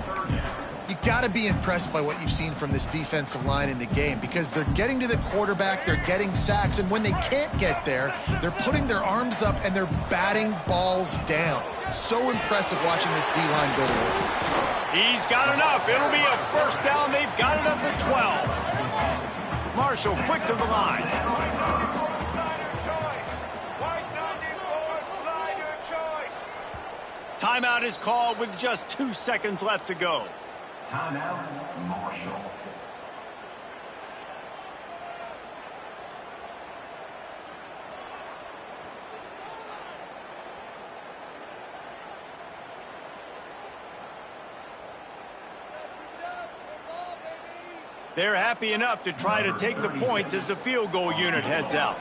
You got to be impressed by what you've seen from this defensive line in the game, because they're getting to the quarterback, they're getting sacks, and when they can't get there, they're putting their arms up and they're batting balls down. So impressive watching this D-line go to work. He's got enough. It'll be a first down. They've got it up to 12. Marshall quick to the line. Timeout is called with just 2 seconds left to go. Timeout, Marshall. They're happy enough to try to take the points as the field goal unit heads out.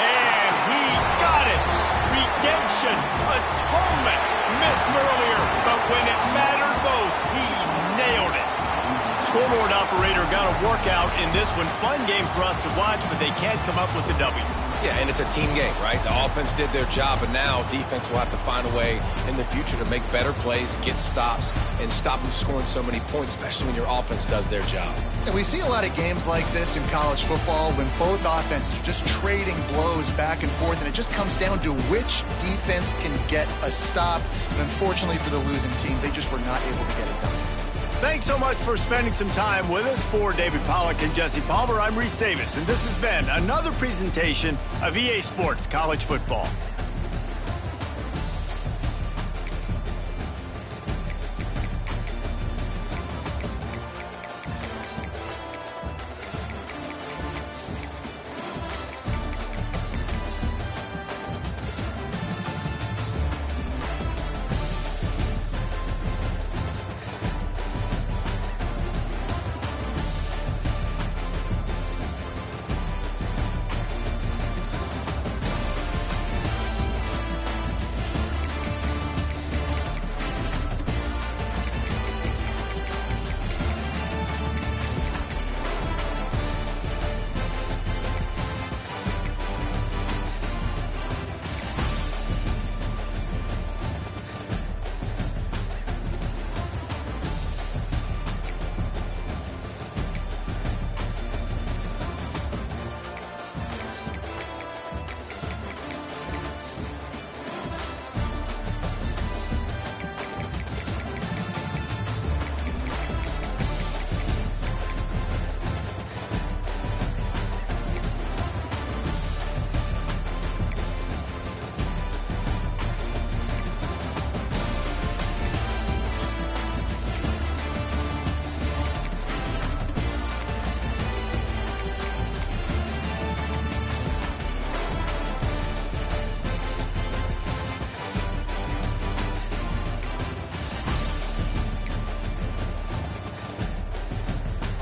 And he got it. Redemption, atonement. Missed earlier, but when it mattered most, he nailed it. Scoreboard operator got a workout in this one. Fun game for us to watch, but they can't come up with the W. Yeah, and it's a team game, right? The offense did their job, but now defense will have to find a way in the future to make better plays, get stops, and stop them scoring so many points, especially when your offense does their job. And we see a lot of games like this in college football when both offenses are just trading blows back and forth, and it just comes down to which defense can get a stop. And unfortunately for the losing team, they just were not able to get it done. Thanks so much for spending some time with us. For David Pollack and Jesse Palmer, I'm Reese Davis, and this has been another presentation of EA Sports College Football.